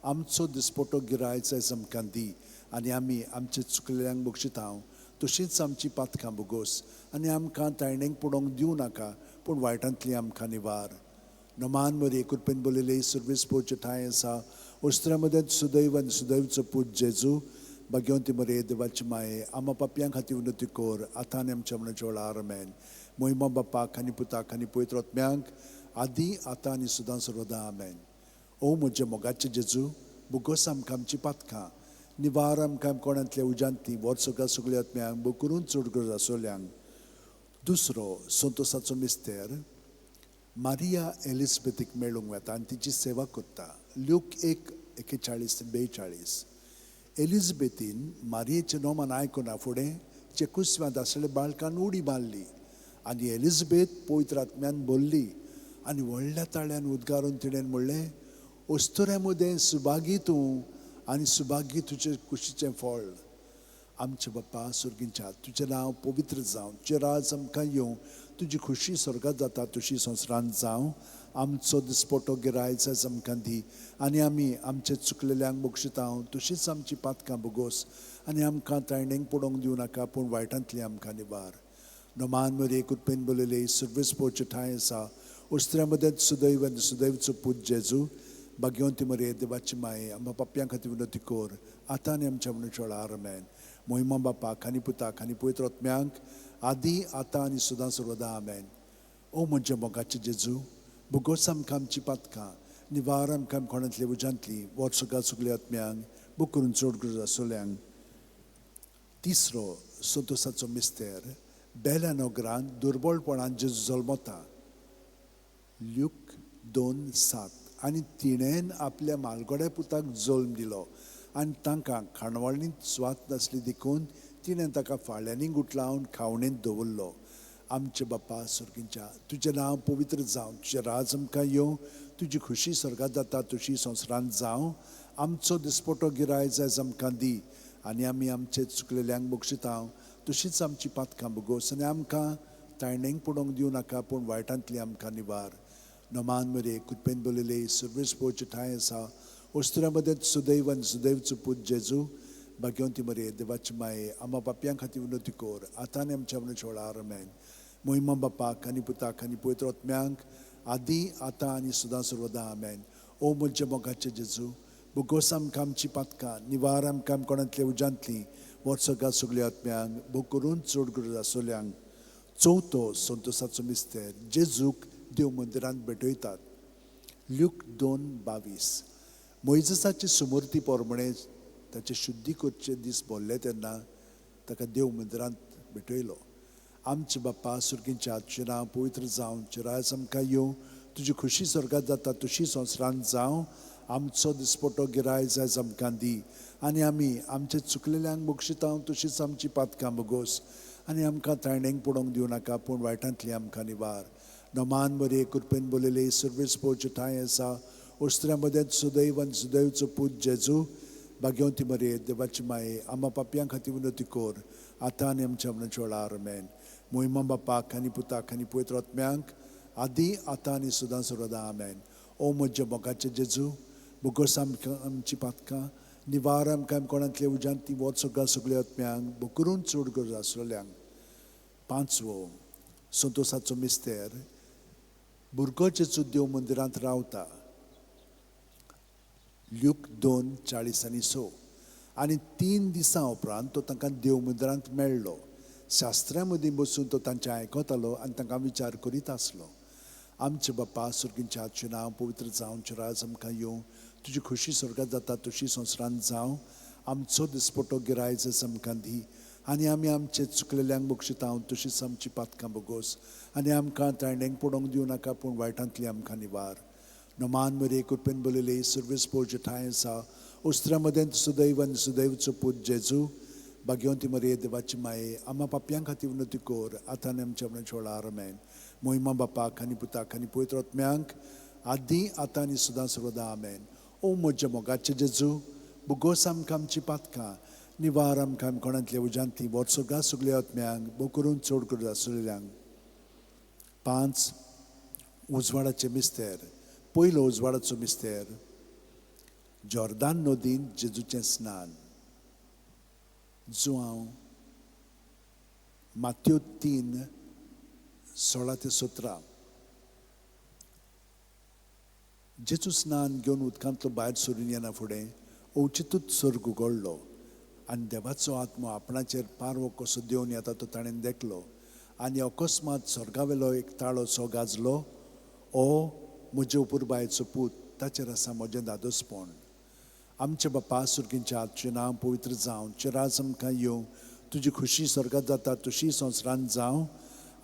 A: आमचो दिसपटो गिरायज आयज आमकां दी आनी आमी आमचे चुकलेल्यांक बक्षितांव तशींच आमची पातकां बोगोस आनी आमकां तायणेक पडोवंक दिवं नाका पूण वायटांतली आमकां निवार. नोमान मरे कुरपेन बोलले सुर्वेस पोवचे ठांय आसा ओस्त्रा मदें सुदैव आनी सुदैवचो पूत जेजू भाग्यवंती मरे देवाची माये आमा पापयां खातीर विनंती कोर आतां आनी आमच्या मरणाच्या वेळार आमेन. मोहिमा बापाक आनी पुताक आनी पवित्र आत्म्यांक आदी आतां आनी सदां सर्वदा आमेन. ओ म्हजे मोगाचे जेजू बोगोस आमकां आमची पातकां निवार आमकां कोणांतल्या उज्यांतली वर्सुका सगळ्या आत्म्यांक बो करून चड गरज आसोल्यांक. दुसरो संतोसाचो मिस्तेर मारिया एलिझबेथीक मेळूंक वेता आनी तिची सेवा करता. ल्यूक 1:41-42. एलिझबेथीन मारियेचें नोमान आयकुना फुडें चेकुस्व्यांत आसलेल्या बाळकान उडी मारली आनी एलिझबेथ पवित्र आत्म्यान बोल्ली आनी व्हडल्या ताळ्यान उद्गारून तिणें म्हणलें ओस्तुऱ्या मदें सुभागी तूं आनी सुभागी तुजें कुशीचें फळ. आमचे बाप्पा सुर्गींच्या तुजें नांव पवित्र जावं, तुजें राज आमकां येवं, तुजी खुशी स्वर्गांत जाता तशी संवसारांत जावं. आमचो दिसपटो गिरायज आयज आमकां दी आनी आमी आमचे चुकलेल्यांक बक्षितांव तशींच आमची पातकां बोगोस आनी आमकां तायणेक पडोवंक दिवं नाका पूण वायटांतली आमकां निवार. नोमान मरे कुरपेन बोलले सुर्वेस पोवचे ठांय आसा ओस्त्रा मदें सुदैव आनी सुदैवचो पूत जेजू भाग्यवंती मरे देवाची माये आमा पापयां खातीर विनंती कोर आतां आनी आमच्या मरणाच्या वेळार आमेन. मोहिमा बापाक आनी पुताक आनी पवित्र आत्म्यांक आदी आतां आनी सदां सर्वदा आमेन. ओ म्हजे मोगाचे जेजू बोगोस आमकां आमची पातकां निवार आमकां कोणांतली उज्यांतली वर्सुका सगळ्या आत्म्यांक बो करून चड गरज आसोल्यांक. तिसरो संतोसाचो मिस्तेर बेल्या नोगरांत दुर्बळपणान जेजू जल्मता. ल्यूक 2:7. आनी तिणेन आपल्या मालगोड्या पुताक जल्म दिलो आनी तांकां खाणवाळींत स्वात नासली देखून तिणें ताका फाळ्यांनी गुटलावन खावणेंत दवरलो. आमचे बाप्पा सुर्गींच्या तुजें नांव पवित्र जावं, तुजें राज आमकां येवं, तुजी खुशी स्वर्गांत जाता तशी संवसारांत जावं. आमचो दिसपटो गिरायज आयज आमकां दी आनी आमी आमचे चुकलेल्यांक बक्षितांव तशींच आमची पातकां बोगोस आनी आमकां तायणेक पडोवंक दिवं नाका पूण वायटांतली आमकां निवार. नोमान मरे कुरपेन बोलले सुर्वेस पोवचे ठांय आसा ओस्त्रा मदें सुदैव आनी सुदैवचो पूत जेजू भाग्यवंती मरे देवाची माये आमा पापयां खातीर विनंती कोर आतां आनी आमच्या मरणाच्या वेळार आमेन. मोहिमा बापाक आनी पुताक आनी पवित्र आत्म्यांक आदी आतां आनी सदां सर्वदा आमेन. ओ म्हजे मोगाचे जेजू बोगोस आमकां आमची पातकां निवार आमकां कोणांतल्या उज्यांतली वर्सुका सगळ्या आत्म्यांक बो करून चड गरज आसोल्यांक. चवथो संतोसाचो मिस्तेर जेजूक देव मंदिरांत भेटयतात. ल्यूक 2:22. मोइजेसाची सुमूर्ती पोरमणे ताचे शुद्धी करचे दीस भोल्ले तेन्ना ताका देव मंदिरांत भेटयलो आमचे बाप्पा सुर्गींच्या आजचे नांव पवित्र जावं चिरायस आमकां येवं तुजी खुशी स्वर्गात जाता तशी संवसारांत जावं आमचो दिसपटो गिरायज आयज आमकां दी आनी आमी आमचे चुकलेल्यांक बक्षितां तशीच आमची पातकां बगोस आनी आमकां ताळणेक पडोवंक दिवं नाका पूण वायटांतली आमकां निवार नमान बरे कृपेन बोलले सर्वीस पोवचे ठांय आसा ओस्त्र्या मदें सुदैव आनी सुदैवचो पूत जेजू भाग्यवंती मरे देवाची माये आम्हा पापयां खातीर विनोती कोर आतां आनी आमच्या मनाच्या वेळार आमेन मोहिमा बापाक आनी पुताक आनी पवित्र आत्म्यांक आदी आतां आनी सदां सर्वदा आमेन ओ म्हज्या मोगाचे जेजू बुगोस आमकां आमची पातकां निवार आमकां कोणांतले उज्यांत ती वोत सगळ्या आत्म्यांक बुकरून चड गरज आसलेल्यांक पांचवो संतोसाचो मिस्तेर भुरगो जेजू देव मंदिरांत रावता ल्यूक 2:40-6 आनी 3 दिसां उपरांत तो तांकां देव मंदिरांत मेळ्ळो शास्त्र्यां मदीं बसून तो तांचें आयकतालो आनी तांकां विचार करीत आसलो आमचे बाप्पा सुर्गींचे आजचें नांव पवित्र जावं चिरायस आमकां येवं तुजी खुशी स्वर्गात जाता तशी संवसारांत जावं आमचो दिसपटो गिरायज आमकां दी आनी आमी आमचे चुकलेल्यांक बक्षितां तशीच आमची पातकां बगोस आनी आमकां ताळणेक पडोवंक दिवं नाका पूण वायटांतली आमकां निवार नमान मरे कृपेन बोलले सर्वीस पोवचे ठांय आसा ओस्त्र्या मदें सुदैव आनी सुदैवचो पूत जेजू भाग्यवंती मरे देवाची माये आम्हा पापयां खातीर विनोती कोर आतां आनी आमच्या मनाच्या वेळार आमेन मोहिमा बापाक आनी पुताक आनी पवित्र आत्म्यांक आदी आतां आनी सदां सर्वदा आमेन ओ म्हज्या मोगाचे जेजू बुगोस आमकां आमची पातकां निवार आमकां कोणांतल्या उज्यांतली वर्सोगा सगळ्या आत्म्यांक बो करून चड गरज आसलेल्यांक 5 उजवाडाचे मिस्तेर पयलो उजवाडाचो मिस्तेर जॉर्दान नदीन जेजूचें स्नान जो हांव मात्यो 3:16-17 जेजू स्नान घेवन उदकांतलो भायर सरून येना फुडें ओचितूच सर्ग उगडलो आनी देवाचो आत्मो आपणाचेर पारवो कसो देवन येता तो ताणें देखलो आनी अकस्मात स्वर्गावेलो एक ताळो सो गाजलो ओ म्हजे उपुरबायेचो पूत ताचेर आसा म्हजें दादोसपण आमचे बाप्पा सुर्गींच्या आजचें नांव पवित्र जावं चिरायस आमकां येवं तुजी खुशी स्वर्गात जाता तशी संवसारांत जावं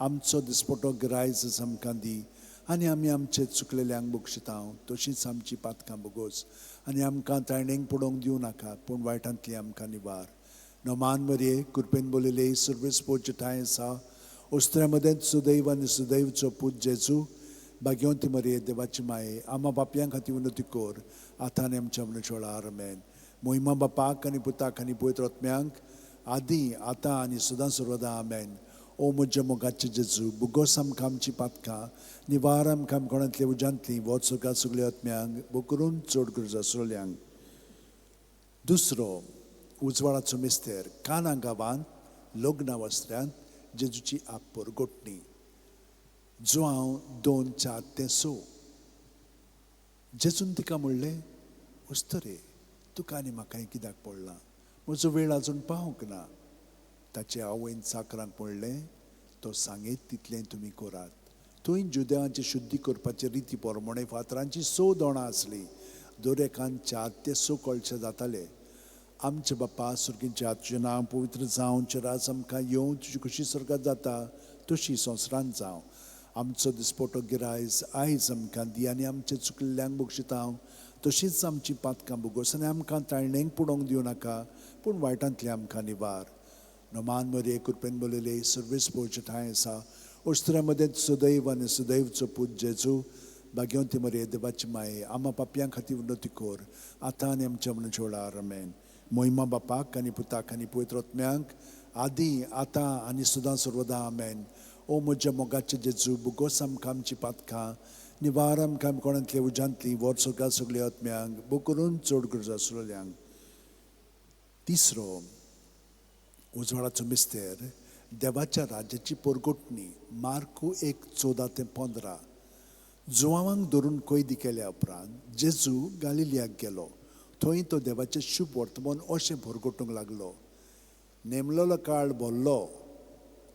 A: आमचो दिसपटो गिरायज आमकां दी आनी आमी आमचे चुकलेल्यांक बक्षितां तशीच आमची पातकां बगोस आनी आमकां ताळणेक पडोवंक दिवं नाका पूण वायटांतली आमकां निवार नमान मरे कृपेन बोलले सर्वीस पोवचे ठांय आसा ओस्त्र्या मदें सुदैव आनी सुदैवचो पूत जेजू भाग्यवंती मरे देवाची माये आम्हा पापयां खातीर विनोती कोर आतां आनी आमच्या मनाच्या वेळार आमेन मोहिमा बापाक आनी पुताक आनी पवित्र आत्म्यांक आदी आतां आनी सदां सर्वदा आमेन ओ म्हज्या मोगाचे जेजू बुगोस आमकां आमची पातकां निवार आमकां कोणांतले उज्यांतली वोत सगळ्या आत्म्यांक बो करून चड गरज आसलेल्यांक दुसरो उजवाडाचो मिस्तेर काना गांवांत लग्ना वस्त्र्यांत जेजूची आपपर गोठणी जो हांव 2:4-6 जेजून तिका म्हणलें उस्तरे तुका आनी म्हाकाय कित्याक पडलां म्हजो वेळ आजून पावूंक ना ताचे आवयन चाकरांक म्हणलें तो सांगीत तितलें तुमी करात थंय जुदेवांची शुद्धी करपाची रिती पोरमोणे फातरांची 6 दोणां आसलीं दर एकान 4 ते 6 कळशे जाताले आमचे बाप्पा सुर्गींचे आजचें नांव पवित्र जावं चिरायस आमकां येवं तुजी खुशी स्वर्गात जाता तशी संवसारांत जावं आमचो दिसपटो गिरायज आयज आमकां दी आनी आमचे चुकलेल्यांक बक्षितां तशीच आमची पातकां बगोस आनी आमकां ताळणेक पडोवंक दिवं नाका पूण वायटांतली आमकां निवार नमान मरे कृपेन बोलले सर्वीस पोवचे ठांय आसा ओस्त्र्या मदें सुदैव आनी सुदैवचो पूत जेजू भाग्यवंती मरे देवाची माये आम्हा पापयां खातीर विनोती कोर आतां आनी आमच्या मनाच्या वेळार आमेन मोहिमा बापाक आनी पुताक आनी पवित्र आत्म्यांक आदी आतां आनी सदां सर्वदा आमेन ओ म्हज्या मोगाचे जेजू बुगोस आमकां आमची पातकां निवार आमकां कोणांतले उज्यांतली वर्सोगा सगळ्या आत्म्यांक बो करून चड गरज आसलेल्यांक तिसरो उजवाडाचो मिस्तेर देवाच्या राज्याची परगोटणी मार्कू 1:14-15 जुवांक धरून कैदी केल्या उपरांत जेजू गालिलियाक गेलो थंय तो देवाचें शुभ वर्तमान अशें भरगोटूंक लागलो नेमलेलो काळ भरलो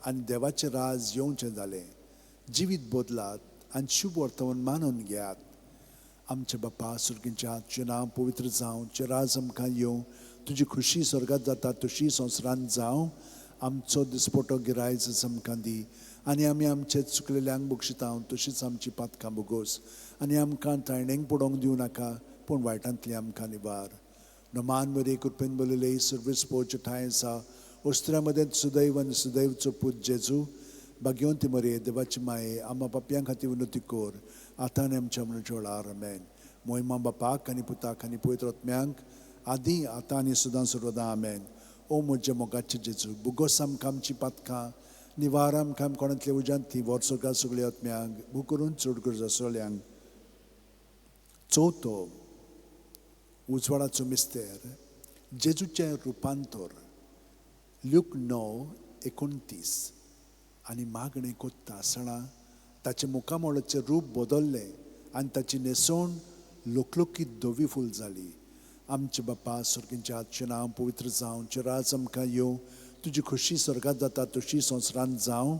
A: आनी देवाचें राज येवचें जालें जिवीत बदलात आनी शुभ वर्तमान मानून घेयात आमचे बाप्पा सुर्गींच्या आजचें नांव पवित्र जावं चिरायस आमकां येवं तुजी खुशी स्वर्गात जाता तशी संवसारांत जावं आमचो दिसपटो गिरायज आमकां दी आनी आमी आमचे चुकलेल्यांक बक्षितांव तशीच आमची पातकां बोगोस आनी आमकां ताळणेंक पडोवंक दिवं नाका पूण वायटांतली आमकां निवार नमान बरे कृपेन बोलले सर्वीस पोवचे ठांय आसा ओस्त्र्यामध्ये सुदैव आनी सुदैवचो पूत जेजू भाग्यवंती मरे देवाची माये आम्हा पापयां खातीर विनोती कोर आतां आनी आमच्या मनच्या वेळार आमेन मोहिमा बापाक आनी पुताक आनी पवित्र आत्म्यांक आदी आतां आनी सदां सर्वदां आमेन ओ म्हजे मोगाचे जेजू बुगोस आमकां आमची पातकां निवार आमकां कोणांतले उज्यांतली वर्सोका सगळ्या आत्म्यांक बुकरून चड गरज आसलेल्यांक चवथो उजवाडाचो मिस्तेर जेजूचें रुपांतर ल्यूक 9:29 आनी मागणें कोत्ता आसतना ताचे मुखामोळाचें रूप बदल्लें आनी ताची न्हेसोण लोकलोकीत धवी फूल जाली आमचे बापा सुर्गींच्या आजचें नांव पवित्र जावं चिराज आमकां येवं तुजी खुशी स्वर्गांत जाता तशी संवसारांत जावं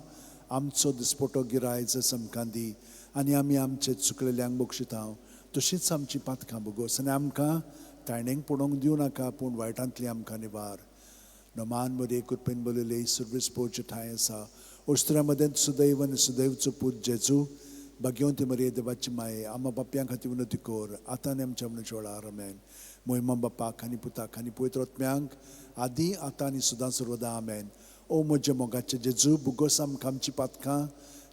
A: आमचो दिसपटो गिरायज आमकां दी आनी आमी आमचे चुकलेल्यांक बक्षितांव तशीच आमची पातकां बोगोस आनी आमकां ताळणेंक पडोवंक दिवं नाका पूण वायटांतली आमकां निवार नमान बरे कृपेन बोलले सर्वीस पोवचे ठांय आसा ओस्त्र्यामध्ये सुदैव आनी सुदैवचो पूत जेजू भाग्यवंती मरे देवाची माये आम्हा पापयां खातीर विनोती कोर आतां आनी आमच्या मनच्या वेळार आमेन मोहिमा बापाक आनी पुताक आनी पवित्र आत्म्यांक आदी आतां आनी सदां सर्वदां आमेन ओ म्हजे मोगाचे जेजू बुगोस आमकां आमची पातकां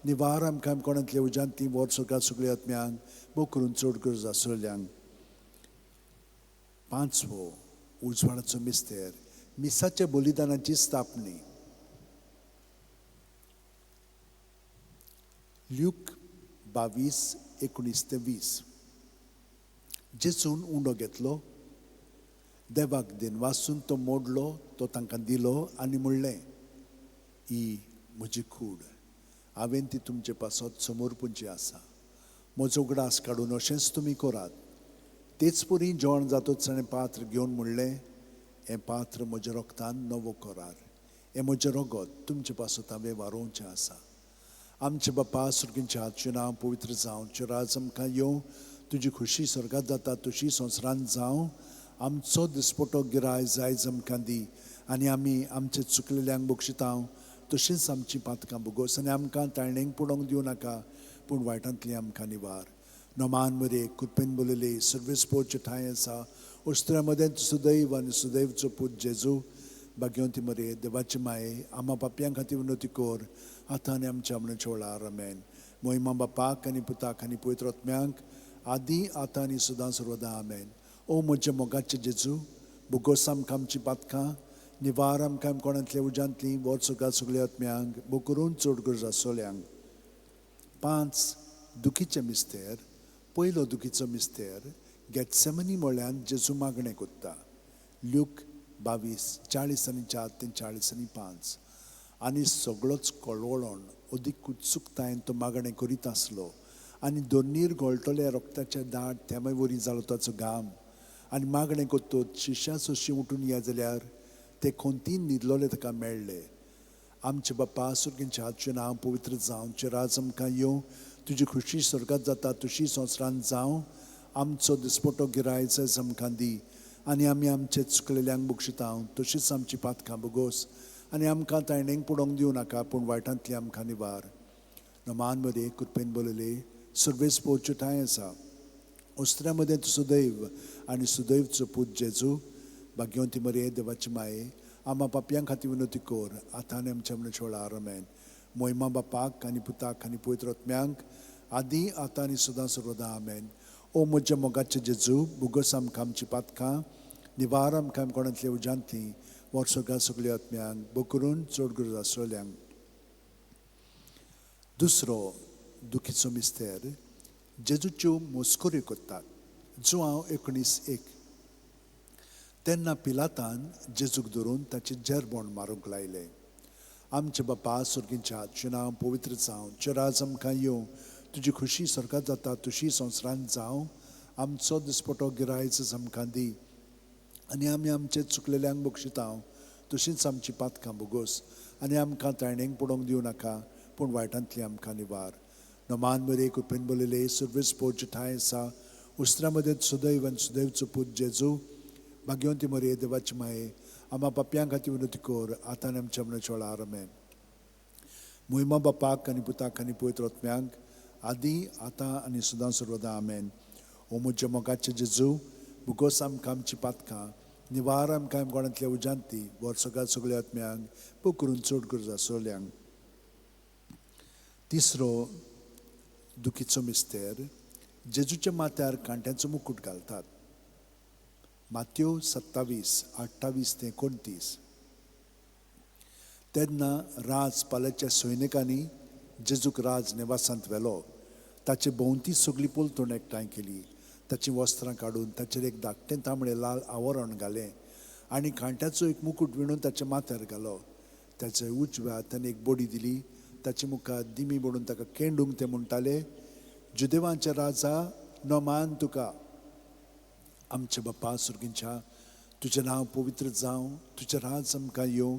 A: निवार आमकां कोणांतल्या उज्यांतली वर सगळ्या सगळ्या आत्म्यांक बो करून चड गरज आसलेल्यांक पांचवो उजवाडाचो मिस्तेर मिसाच्या बलिदानाची स्थापणी ल्यूक 22:19-20 जेजून उंडो घेतलो देवाक दिन वाचून तो मोडलो तो तांकां दिलो आनी म्हणलें ही म्हजी कूड हांवें ती तुमचे पासत समोर पुंजी आसा म्हजो उगडास काडून अशेंच तुमी करात तेच परी जेवण जातूच ताणें पात्र घेवन म्हणलें हें पात्र म्हज्या रोगतान नवो करार हें म्हजें रगत तुमचे पासत हांवें वारोवचें आसा आमचे बापा सुर्गींच्या आजचें नांव पवित्र जावं चिराज आमकां येवं तुजी खुशी स्वर्गांत जाता तशी संवसारांत जावं आमचो दिसपटो गिरायज आयज आमकां दी आनी आमी आमचे चुकलेल्यांक बक्षितांव तशीच आमची पातकां बोगोस आनी आमकां ताळणेंक पडोवंक दिवं नाका पूण वायटांतली आमकां निवार नमान मरे कृपेन बोलले सर्वीस पोवचे ठांय आसा ओस्त्र्यामध्ये सुदैव आनी सुदैवचो पूत जेजू भाग्यवंती मरे देवाची माये आम्हा पापयां खातीर विनोती कोर आतां आनी आमच्या मनच्या वेळार आमेन मोहिमा बापाक आनी पुताक आनी पवित्र आत्म्यांक आदी आतां आनी सदां सर्वदां आमेन ओ म्हजे मोगाचे जेजू बुगोस आमकां आमची पातकां निवार आमकां कोणांतल्या उज्यांतली वर सगळ्या आत्म्यांक बो करून चड गरज आसलेल्यांक 5 दुखीचे मिस्तेर पयलो दुखीचो मिस्तेर गेत्सेमनी मळ्यान जेजू मागणें कोत्ता ल्यूक 22:40-4-40-5 आनी सगळोच कळवळोन अदीक उत्सुकतायेन तो मागणें करीत आसलो आनी दोनीर गळटले रोगताचे दाट तेमय वरी जालो ताचो घाम आनी मागणें कोत्तोत शिश्यां सोशी उठून या जाल्यार ते खोंतीन न्हिदलोले ताका मेळ्ळे आमचे बापा सुर्गींच्या आजचें नांव पवित्र जावं चिराज आमकां येवं तुजी खुशी स्वर्गांत जाता तशी संवसारांत जावं आमचो दिसपटो गिरायज आमकां दी आनी आमी आमचे चुकलेल्यांक बक्षितांव तशीच आमची पातकां बोगोस आनी आमकां ताळणेंक पडोवंक दिवं नाका पूण वायटांतली आमकां निवार नमान मरे कृपेन बोलले सर्वेस पोवचे ठांय आसा ओस्त्र्यामध्ये सुदैव आनी सुदैवचो पूत जेजू भाग्यवंती मरे देवाची माये आम्हा पापयां खातीर विनोती कोर आतां आनी आमच्या मनच्या वेळार आमेन मोहिमा बापाक आनी पुताक आनी पवित्र आत्म्यांक आदी आतां आनी सदां सर्वदां आमेन ओ म्हज्या मोगाचे जेजू बुगोस आमकां आमची पातकां निवार आमकां कोणांतल्या उज्यांतली वर सगळ्या आत्म्यांक बो करून चड गरज आसलेल्यांक दुसरो दुखीचो मिस्तेर जेजूच्यो मस्कोऱ्यो कोत्तात जो हांव 19:1 तेन्ना पिलातान जेजूक धरून ताचे जेरबोण मारूंक लायलें आमचे बापा सुर्गींच्या आजचें नांव पवित्र जावं चिराज आमकां येवं तुजी खुशी स्वर्गांत जाता तशी संवसारांत जावं आमचो दिसपटो गिरायज आमकां दी आनी आमी आमचे चुकलेल्यांक बक्षितांव तशीच आमची पातकां बोगोस आनी आमकां ताळणेंक पडोवंक दिवं नाका पूण वायटांतली आमकां निवार नमान मरे कृपेन बोलले सर्वीस पोवचे ठांय आसा उस्त्र्यामध्ये सुदैव आनी सुदैवचो पूत जेजू भाग्यवंती मरे देवाची माये आम्हा पापयां खातीर विनोती कोर आतां आनी आमच्या मनाच्या वेळार आमेन. मोहिमा बापाक आनी पुताक आनी पवित्र आत्म्यांक आदी आतां आनी सदां सर्वदा आमेन. ओ म्हज्या मोगाचें जेजू, भुगोस आमकां आमची पातकां, निवार आमकां कोणांतल्या उजांती, वर्सोगात सगळ्या आत्म्यांक पू करून चड करूं सोल्यांक. तिसरो दुखीचो मिस्तेर, जेजूच्या माथ्यार कांट्याचो मुकूट घालतात. मात्यो 27:28-29. तेन्ना राज पालाच्या सैनिकांनी जेजूक राज निवासांत व्हेलो. ताचे भोंवती सगळी पोलतोण एकठांय केली. ताची वस्त्रां काडून ताचेर एक धाकटें तांबडें लाल आवरण घालें आनी कांट्याचो एक मुकूट विणून ताच्या माथ्यार घालो. ताच्या उजव्या हातान एक बडी दिली. ताचे मुखार दिमी म्हणून ताका केंडूंक ते म्हणटाले, जुदेवांच्या राजा नोमान तुका. आमचे बापा सुर्गींच्या, तुजें नांव पवित्र जावं, तुजें राज आमकां येवं,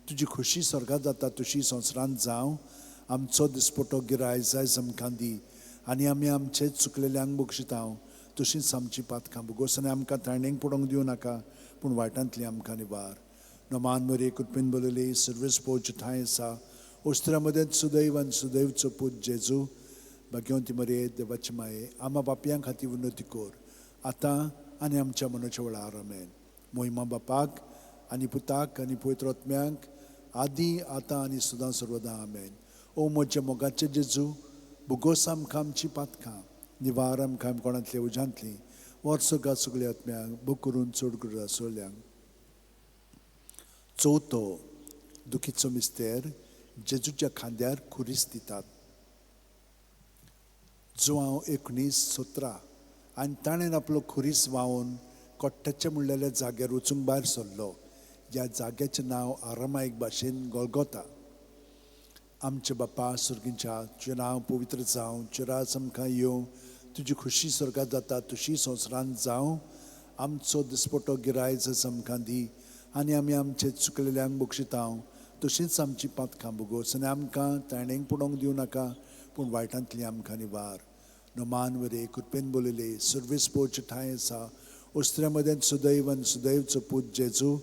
A: तुजी खुशी स्वर्गांत जाता तशी संवसारांत जावं. आमचो दिसपटो गिराय जाय आमकां दी आनी आमी आमचे चुकलेल्यांक बक्षितांव तशींच आमची पातकां भुगोस आनी आमकां ताणेंक पडोवंक दिवं नाका पूण वायटांतली आमकां निवार. नोमान मरे कुटपीन बोलले सर्वेस पोवचे ठांय आसा. ओस्त्रा मदें सुदैव आनी सुदैवचो पूत जेजू, भाग्यवंती मरे देवाची माये, आम्हा पापयां खातीर विनोती कोर आतां आनी आमच्या मनाच्या वेळार आमेन. मोहिमा बापाक आनी पुताक आनी पवित्र आत्म्यांक आदी आतां आनी सदां सर्वदा आमेन. ओ म्हज्या मोगाचें जेजू, भुगोस आमकां आमची पातकां, निवार आमकां कोणांतल्या उजांतली, वर्सोगात सगळ्या आत्म्यांक बूक करून चड करूं सोल्यांक. चवथो दुखीचो मिस्तेर, जेजूच्या खांद्यार खुरीस दितात. जुवांव 19:17. आनी ताणें आपलो खुरीस व्हांवून कोट्ट्याचे म्हणलेल्या जाग्यार वचूंक भायर सरलो. ह्या जाग्याचें नांव आरामायक भाशेन गोल्गोथा. आमचे बापा सुर्गींच्या, तुजें नांव पवित्र जावं, तुजें राज आमकां येवं, तुजी खुशी स्वर्गांत जाता तशी संवसारांत जावं. आमचो दिसपटो गिराय जस आमकां दी आनी आमी आमचे चुकलेल्यांक बक्षितांव तशींच आमची पातकां भुगोस आनी आमकां ताणेंक पडोवंक दिवं नाका पूण वायटांतली आमकां निवार. नोमान वरे कृपेन बोलले सर्वेस पोवचे ठांय आसा. ओस्त्र्या मदें सुदैव आनी सुदैवचो पूत जेजू,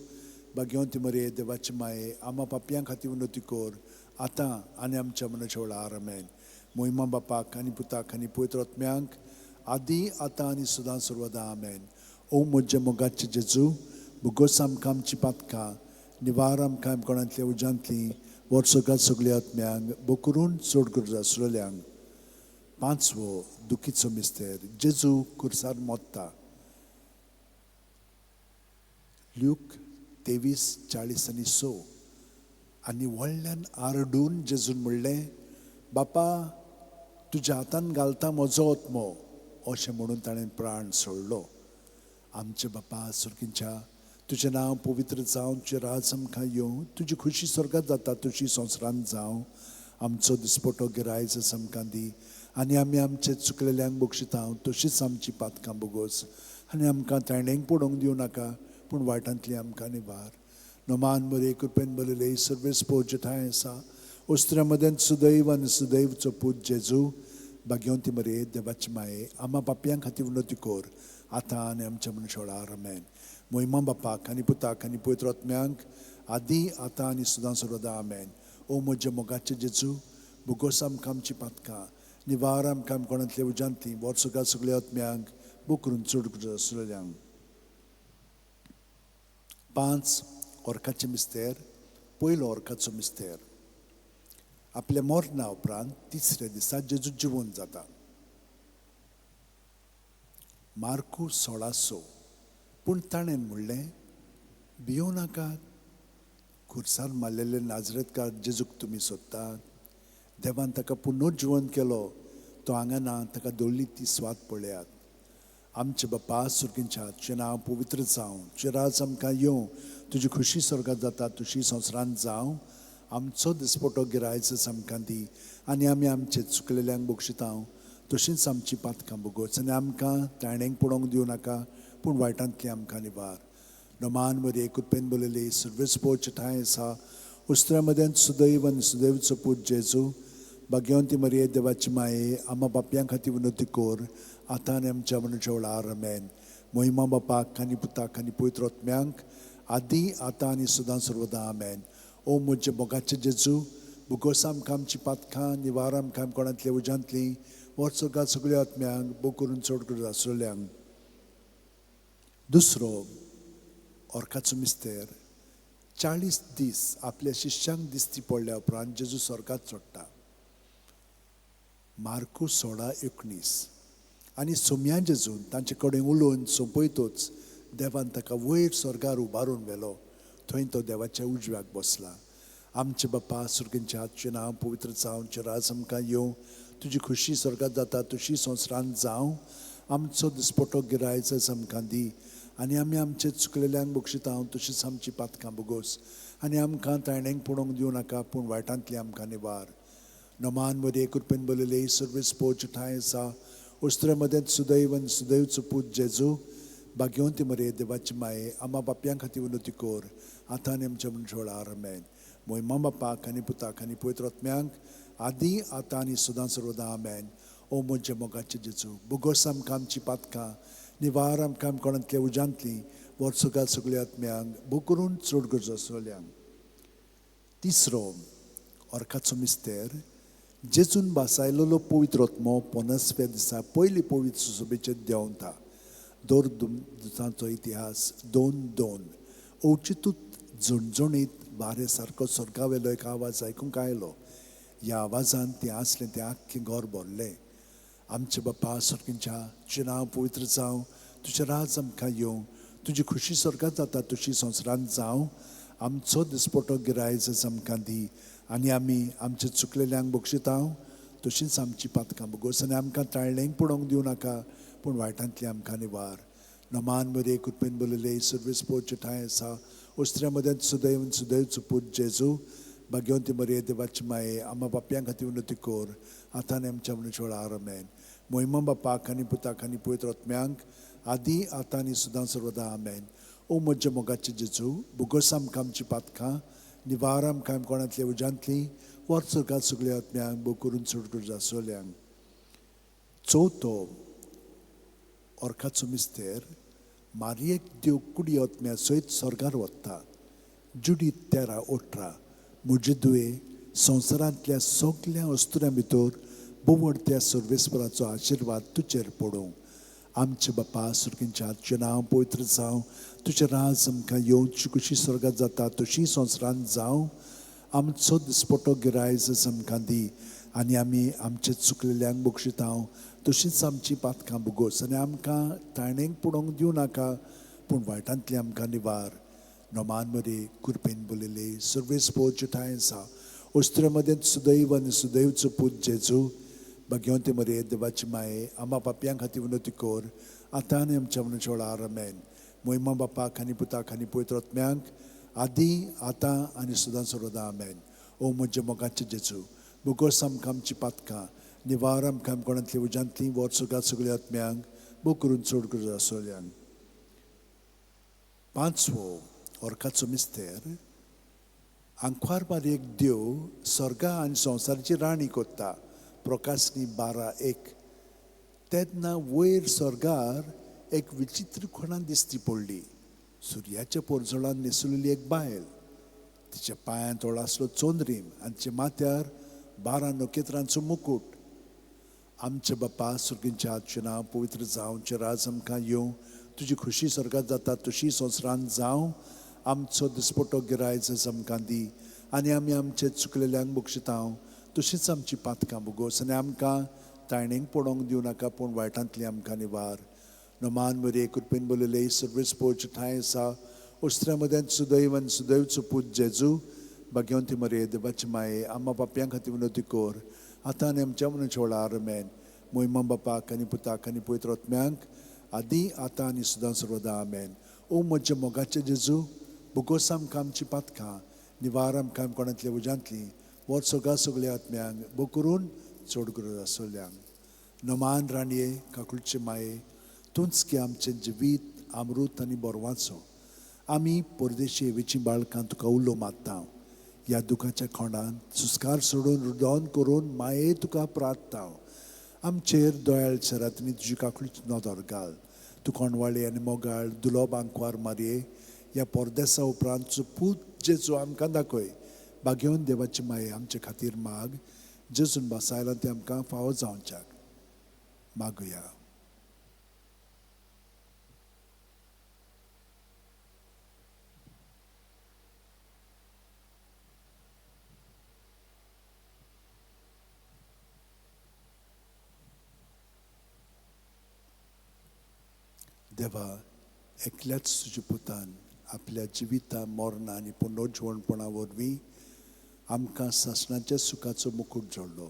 A: भाग्यवंती मरे देवाची माये, आम्हा पापयां खातीर विनोती कोर आतां आनी आमच्या मनाच्या वेळार आमेन. मोहिमा बापाक आनी पुताक आनी पवित्र आत्म्यांक आदी आतां आनी सदां सर्वदा आमेन. ओ म्हज्या मोगाचें जेजू, भुगोस आमकां आमची पातकां, निवार आमकां कोणांतल्या उजांतली, वर्सोगात सगळ्या आत्म्यांक बो करून चड करूं जासलोल्यांक. पांचवो दुखीचो मिस्तेर, जेजू खुर्सार मोत्ता. ल्यूक 23:40-6. आनी व्हडल्यान आरडून जेजून म्हणलें, बापा तुज्या हातान घालता म्हजो आत्मो, अशें म्हणून ताणें प्राण सोडलो. आमचे बापा सुर्गींच्या, तुजें नांव पवित्र जावं, तुजें राज आमकां येवं, तुजी खुशी स्वर्गांत जाता तशी संवसारांत जावं. आमचो दिसपटो गिराय जस आमकां दी आनी आमी आमचे चुकलेल्यांक बक्षितांव तशींच आमची पातकां भुगोस आनी आमकां ताणेंक पडोवंक दिवं नाका पूण वायटांतली आमकां निवार. नोमान मरे कृपेन बोलले सर्वेस पोवचे ठांय आसा. ओस्त्र्या मदें सुदैव आनी सुदैवचो पूत जेजू, भाग्यवंती मरे देवाची माये, आम्हा पापयां खातीर विनोती कोर आतां आनी आमच्या मनशा वेळार आमेन. मोहिमा बापाक आनी पुताक आनी पवित्र आत्म्यांक आदी आतां आनी सदां सर्वदा आमेन. ओ म्हज्या मोगाचें जेजू, भुगोस आमकां आमची पातकां, निवार आमकां कोणांतल्या उजांतली, वर्सोगात सगळ्या आत्म्यांक बूक करून चड करूं जासलोल्यांक. 5 ओर्काचें मिस्तेर, पयलो ओर्काचो मिस्तेर. आपल्या मरणा उपरांत तिसऱ्या दिसा जेजू जिवंत जाता. मार्कू 16:6. पूण ताणें म्हणलें, भियोव नाकात. खुर्सार मारलेले नाजरेतकार जेजूक तुमी सोदतात. देवान ताका पुनर्जिवंत केलो. तो हांगा ना, ताका दवरली ती स्वात पळयात. आमचे बापा सुर्गींच्या, तुजें नांव पवित्र जावं, तुजें राज आमकां येवं, तुजी खुशी स्वर्गांत जाता तशी संवसारांत जावं. आमचो दिसपटो गिराय जस आमकां दी आनी आमी आमचे चुकलेल्यांक बक्षितांव तशींच आमची पातकां भुगोस आनी आमकां ताणेंक पडोवंक दिवं नाका पूण वायटांतली आमकां निवार. नोमान मरे कृपेन बोलले सर्वेस पोवचे ठांय आसा. ओस्त्र्या मदें सुदैव आनी सुदैवचो पूत जेजू, भाग्यवंती मरे देवाची माये, आम्हा पापयां खातीर विनोती कोर आतां आनी आमच्या मनशा वेळार आमेन. मोहिमा बापाक आनी पुताक आनी पवित्र आत्म्यांक आदी आतां आनी सदां सर्वदा आमेन. ओ म्हजे मोगाचे जेजू, बुगोस आमकां आमची पातकां, निवार आमकां कोणांतले उजांतली, वच सगळ्या सगळ्या आत्म्यांक बो करून चड करून आसलेल्यांक. दुसरो ऑर्काचो मिस्तेर 40 दीस आपल्या शिश्यांक दिसती पडल्या उपरांत जेजू स्वर्गात चडटा. मार्कू 16:19. आनी सोम्या जेजून तांचे कडेन उलोवन सोंपयतूच देवान ताका वयर स्वर्गार उबारून व्हेलो. थंय तो देवाच्या उजव्याक बसला. आमचे बापा सुर्गींच्या हातचें नांव पवित्र जावं, तुजें राज आमकां येवं, तुजी खुशी स्वर्गात जाता तशी संवसारांत जावं. आमचो दिसपटो गिरायज आमकां दी, आनी आमी आमचे चुकलेल्यांक बक्षिता तशीच आमची पातकां बुगोस, आनी आमकां तायणेक पडोवंक दिवं नाका, पूण वायटांतली आमकां निवार. नमान मध्ये कृपेन बोलले सर्वीस पोच ठाय आसा, उस्त्रे मदेंत सुदैवन सुदैवचो पूत जेजू, भाग्यवंती मरे देवाची माये, आम्हा बापयां खातीर विनोती कोर, आतां आनी आमच्या मनशा वेळार आमेन. मोहिमा बापाक आनी पुताक आनी पवित्र आत्म्यांक आदी आतां आनी सदां सर्वदा आमेन. ओ म्हजे मोगाचे जेजू, बुगोस आमकां आमची पातकां, निवार आमकां कोणांतल्या उजांतली, वर्स सगळ्या सगळ्या आत्म्यांक बो करून चड गरजो आसलेल्यांक. तिसरो ऑर्काचो मिस्तेर जेजून बासायलेलो पवित्र आत्मो 50व्या दिसा पयली पवित्र सुसोबेचेर देंवता. दोर दिसांचो इतिहास 2:2. ओचितूत झणझणीत वारे सारको स्वर्गावेलो एक आवाज आयकूंक आयलो. ह्या आवाजान तें आसलें तें आख्खें घर भरलें. आमचे बापा सुर्गींच्या, तुजें नांव पवित्र जावं, तुजें राज आमकां येवं, तुजी खुशी स्वर्गात जाता तशी संवसारांत जावं. आमचो दिसपटो गिरायज आमकां दी, आनी आमी आमचे चुकलेल्यांक बक्षिता तशींच आमची पातकां बुगोस, आनी आमकां ताळणेक पडोवंक दिवं नाका, पूण वायटांतली आमकां निवार. नमान मध्ये कृपेन बोलले सर्वीस पोच ठाय आसा, उस्त्र्या मदेंत सुदैवन सुदैवचो पूत जेजू, भाग्यवंती मरे देवाची माये, आम्हा बापयां खातीर विनोती कोर, आतां आनी आमच्या मनशा वेळार आमेन. मोहिमा बापाक आनी पुताक आनी पवित्र आत्म्यांक आदी आतां आनी सदां सर्वदा आमेन. ओ म्हजे मोगाचे जेजू, बुगोस आमकां आमची पातकां, निवार आमकां कोणांतल्या उजांतली, वर सगळ्या सगळ्या आत्म्यांक बो करून चड गरजो आसलेल्यांक. चवथो ऑर्काचो मिस्तेर मारयेक देव कुडी आत्म्या सयत स्वर्गार वता. जुडीत 13:18. म्हजे दुये संवसारांतल्या सगळ्या अस्तुऱ्यां भितर बोवड त्या सर्वेस्पराचो आशिर्वाद तुजेर पडूं. आमचे बापा सुर्गींच्या, तुजें नांव पवित्र जावं, तुजें राज आमकां येवं, तुजी खुशी स्वर्गात जाता तशी संवसारांत जावं. आमचो दिसपटो गिरायज आमकां दी, आनी आमी आमचे चुकलेल्यांक बक्षिता तशींच आमची पातकां बुगोस, आनी आमकां तायणेक पडोवंक दिवं नाका, पूण वायटांतली आमकां निवार. नोमान मध्ये कृपेन बोलले सर्वेस पोच ठाय आसा, उस्त्रे मदेंत सुदैव आनी सुदैवचो पूत जेजू, भाग्यवंती मरे देवाची माये, आम्हा पापयां खातीर विनोती कोर, आतां आनी आमच्या मनशा वेळार आमेन. मोहिमा बापाक आनी पुताक आनी पवित्र आत्म्यांक आदी आतां आनी सदां सर्वदा आमेन. ओ म्हजे मोगाचे जेजू, बुगोस आमकां आमची पातकां, निवार आमकां कोणांतली उजांतली, वर सगळ्या सगळ्या आत्म्यांक बो करून चड गरजो आसलेल्यांक. पांचवो ऑर्काचो मिस्तेर आंखवार बारीक देव स्वर्गा आनी संवसाराची राणी कोत्ता. प्रकाशनी 12:1. तेन्ना वयर स्वर्गार एक विचित्र खोणा दिसती पडली. सुर्याच्या पोरजोळान न्हेसलेली एक बायल, तिच्या पांयांत आसलो चोंदरीम, आनी तिच्या माथ्यार 12 नखेत्रांचो मुकुट. आमचे बापा सुर्गींच्या, तुजें नांव पवित्र जावं, तुजें राज आमकां येवं, तुजी खुशी स्वर्गात जाता तशी संवसारांत जावं. आमचो दिसपटो गिरायज आमकां दी, आनी आमी आमचे चुकलेल्यांक बक्षिता तशींच आमची पातकां बुगोस, आनी आमकां तायणेक पडोवंक दिवं नाका, पूण वायटांतली आमकां निवार. नोमान मध्ये कृपेन बोलले सर्वेस पोच ठाय आसा, उस्त्र्या मदेंत सुदैवन सुदैवचो पूत जेजू, भाग्यवंती मरे देवाची माये, आम्हा बापयां खातीर विनोती कोर, आतां आनी आमच्या मनशा वेळार आमेन. मोहिमा बापाक आनी पुताक आनी पवित्र आत्म्यांक आदी आतां आनी सदां सर्वदा आमेन. ओ म्हजे मोगाचे जेजू, बुगोस आमकां आमची पातकां, निवार आमकां कोणांतल्या उजांतली, वर सगळ्या सगळ्या आत्म्यांक बो करून चड गरज आसलेल्यांक. नमान राणये काकुळचे माये, तूंच की आमचें जिवीत अमृत आनी बोरवांचो. आमी परदेशी हेवेची बाळकां तुका उलो मारता. ह्या दुखाच्या खोंडांत सुस्कार सोडून रुदोन करून माये तुका प्रार्थता. आमचेर दोयाळ शरातनी तुजी काकुळीची नदर घाल. तूं कोणवाळी आनी मोगाळ दुलोब आंकवार मारये, ह्या परदेसा उपरांत तुजो पूत जेजू आमकां दाखय. बागेवन देवाची माये आमचे खातीर माग. जेजून बसायला ते आमकां फावो जावच्याक मागुया. देवा, एकल्याच तुज्या पुतान आपल्या जिविता मरणा आनी पुनर्जीवणपणा वरवीं आमकां सासणाच्या सुखाचो मुकूट जोडलो.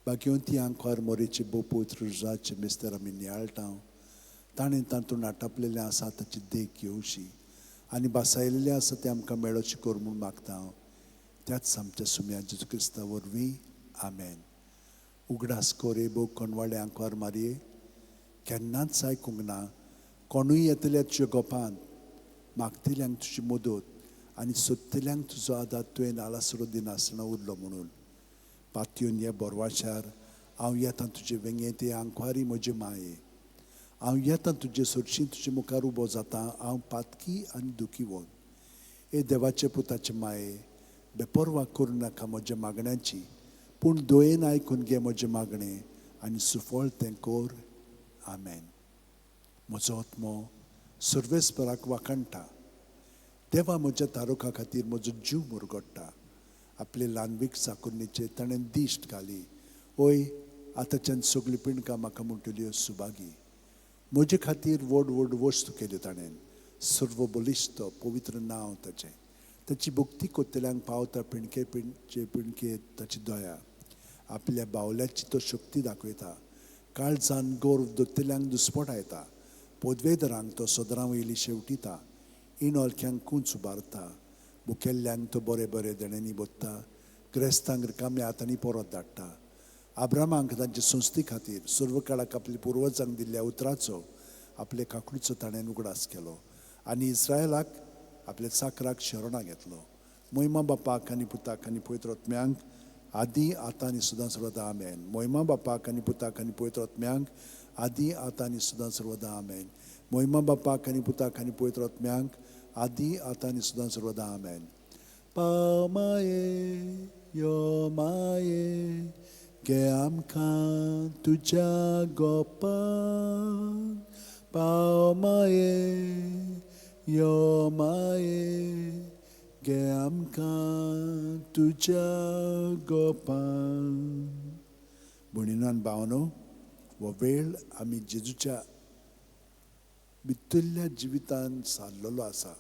A: बाकी ती आंकवार मोरेची बोपूत रुजाचे मेस्तर आमी नियाळटा. ताणें तातूंत आटापलेलें आसा ताची देख घेवशी आनी बासायलेलें आसा तें आमकां मेळोचें कर म्हूण मागता हांव. त्याच आमच्या सुम्या जेजू क्रिस्ता वरवीं. आमेन. उगडास कोरे बो कोणवाडे आंकवार मारये, केन्नाच आयकूंक ना कोणूय येतल्या तुज्या गोपांत. मागतल्यांक तुजी मदत आनी सोदतल्यांक तुजो आदार तुवें आलासरो दिनासतना उरलो म्हणून. पातयेवन हे बोरवाशार हांव येतां तुजे वेंगे ते आंकवारी म्हजे माये. हांव येतां तुजे सोडशीं तुजे मुखार उबो जातां. हांव पातकी आनी दुखीवण. हे देवाचे पुताचे माये, बेपरवा करूं नाका म्हज्या मागण्यांची, पूण दोयेन आयकून घे म्हजें मागणें आनी सुफळ तें कोर. आमेन. म्हजो आत्मो सर्वेस्पराक वाखणटा. देवा, म्हज्या तारुका खातीर म्हजो जीव मुरगोडटा. आपले ल्हानवीक साकुन्नीचे ताणें दिश्ट घाली. ओय, आतांच्यान सगळी पिणकां म्हाका म्हणटल्यो सुभागी. म्हजे खातीर व्हड व्हड वस्तू केल्यो ताणें. सर्व बलिश्ट पवित्र नांव ताचें. ताची भक्ती कोत्तल्यांक पावता पिणके पिणके ताची दया. आपल्या बावल्याची तो शक्ती दाखयता. काळजान गौरव दोत्तल्यांक दुस्पट येता. पोदवेदरांक तो सदरां वयली शेवटिता. इनोलक्यांक कूंच उबारता. मुखेल्ल्यांक तो बरे बरे देण्यांनी बोत्ता. क्रेस्तांक रिकाम्या हातांनी परत धाडटा. आब्रामांक तांचे संस्थे खातीर सर्व काळाक आपल्या पुर्वजांक दिल्ल्या उतराचो आपले काकुळीचो ताणें उगडास केलो. आनी इस्रायलाक आपल्या चाकराक शरणां घेतलो. मोहिमा बापाक आनी पुताक आनी पवित्र आत्म्यांक आदी आतां आनी सदां सर्वदा. आमेन. मोहिमा बापाक आनी पुताक आनी पवित्र आत्म्यांक आदी आतां आनी सदां सर्वदा. आमेन. मोहिमा बापाक आनी पुताक आनी पवित्र आत्म्यांक आदी आतां आनी सदां सर्वदा. आमेन. पाव माये यो माये, घे आमकां तुज्या गोपान. पाव माये यो माये, घे आमकां तुज्या गोपान. भणीनो आनी भावनो, हो वेळ आमी जेजूच्या भितरल्या जिवितान सारलेलो आसा.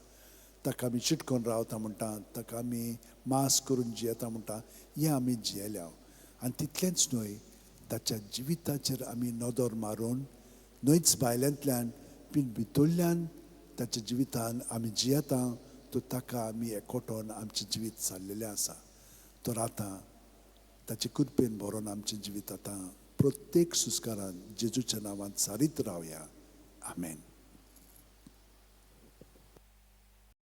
A: ताका आमी चिटकोन रावता म्हणटा, ताका आमी मास करून जियेता म्हणटा, हें आमी जियेल्या. आनी तितलेंच न्हय, ताच्या जिविताचेर आमी नदर मारून न्हयच भायल्यांतल्यान पूण भितरल्यान ताच्या जिवितान आमी जियेता. तो ताका आमी एकवटोन आमचें जिवीत सारलेलें आसा. तर आतां ताचे कृपेन भरोन आमचें जिवीत आतां प्रत्येक सुस्कारान जेजूच्या नांवान सारीत रावया. आमेन.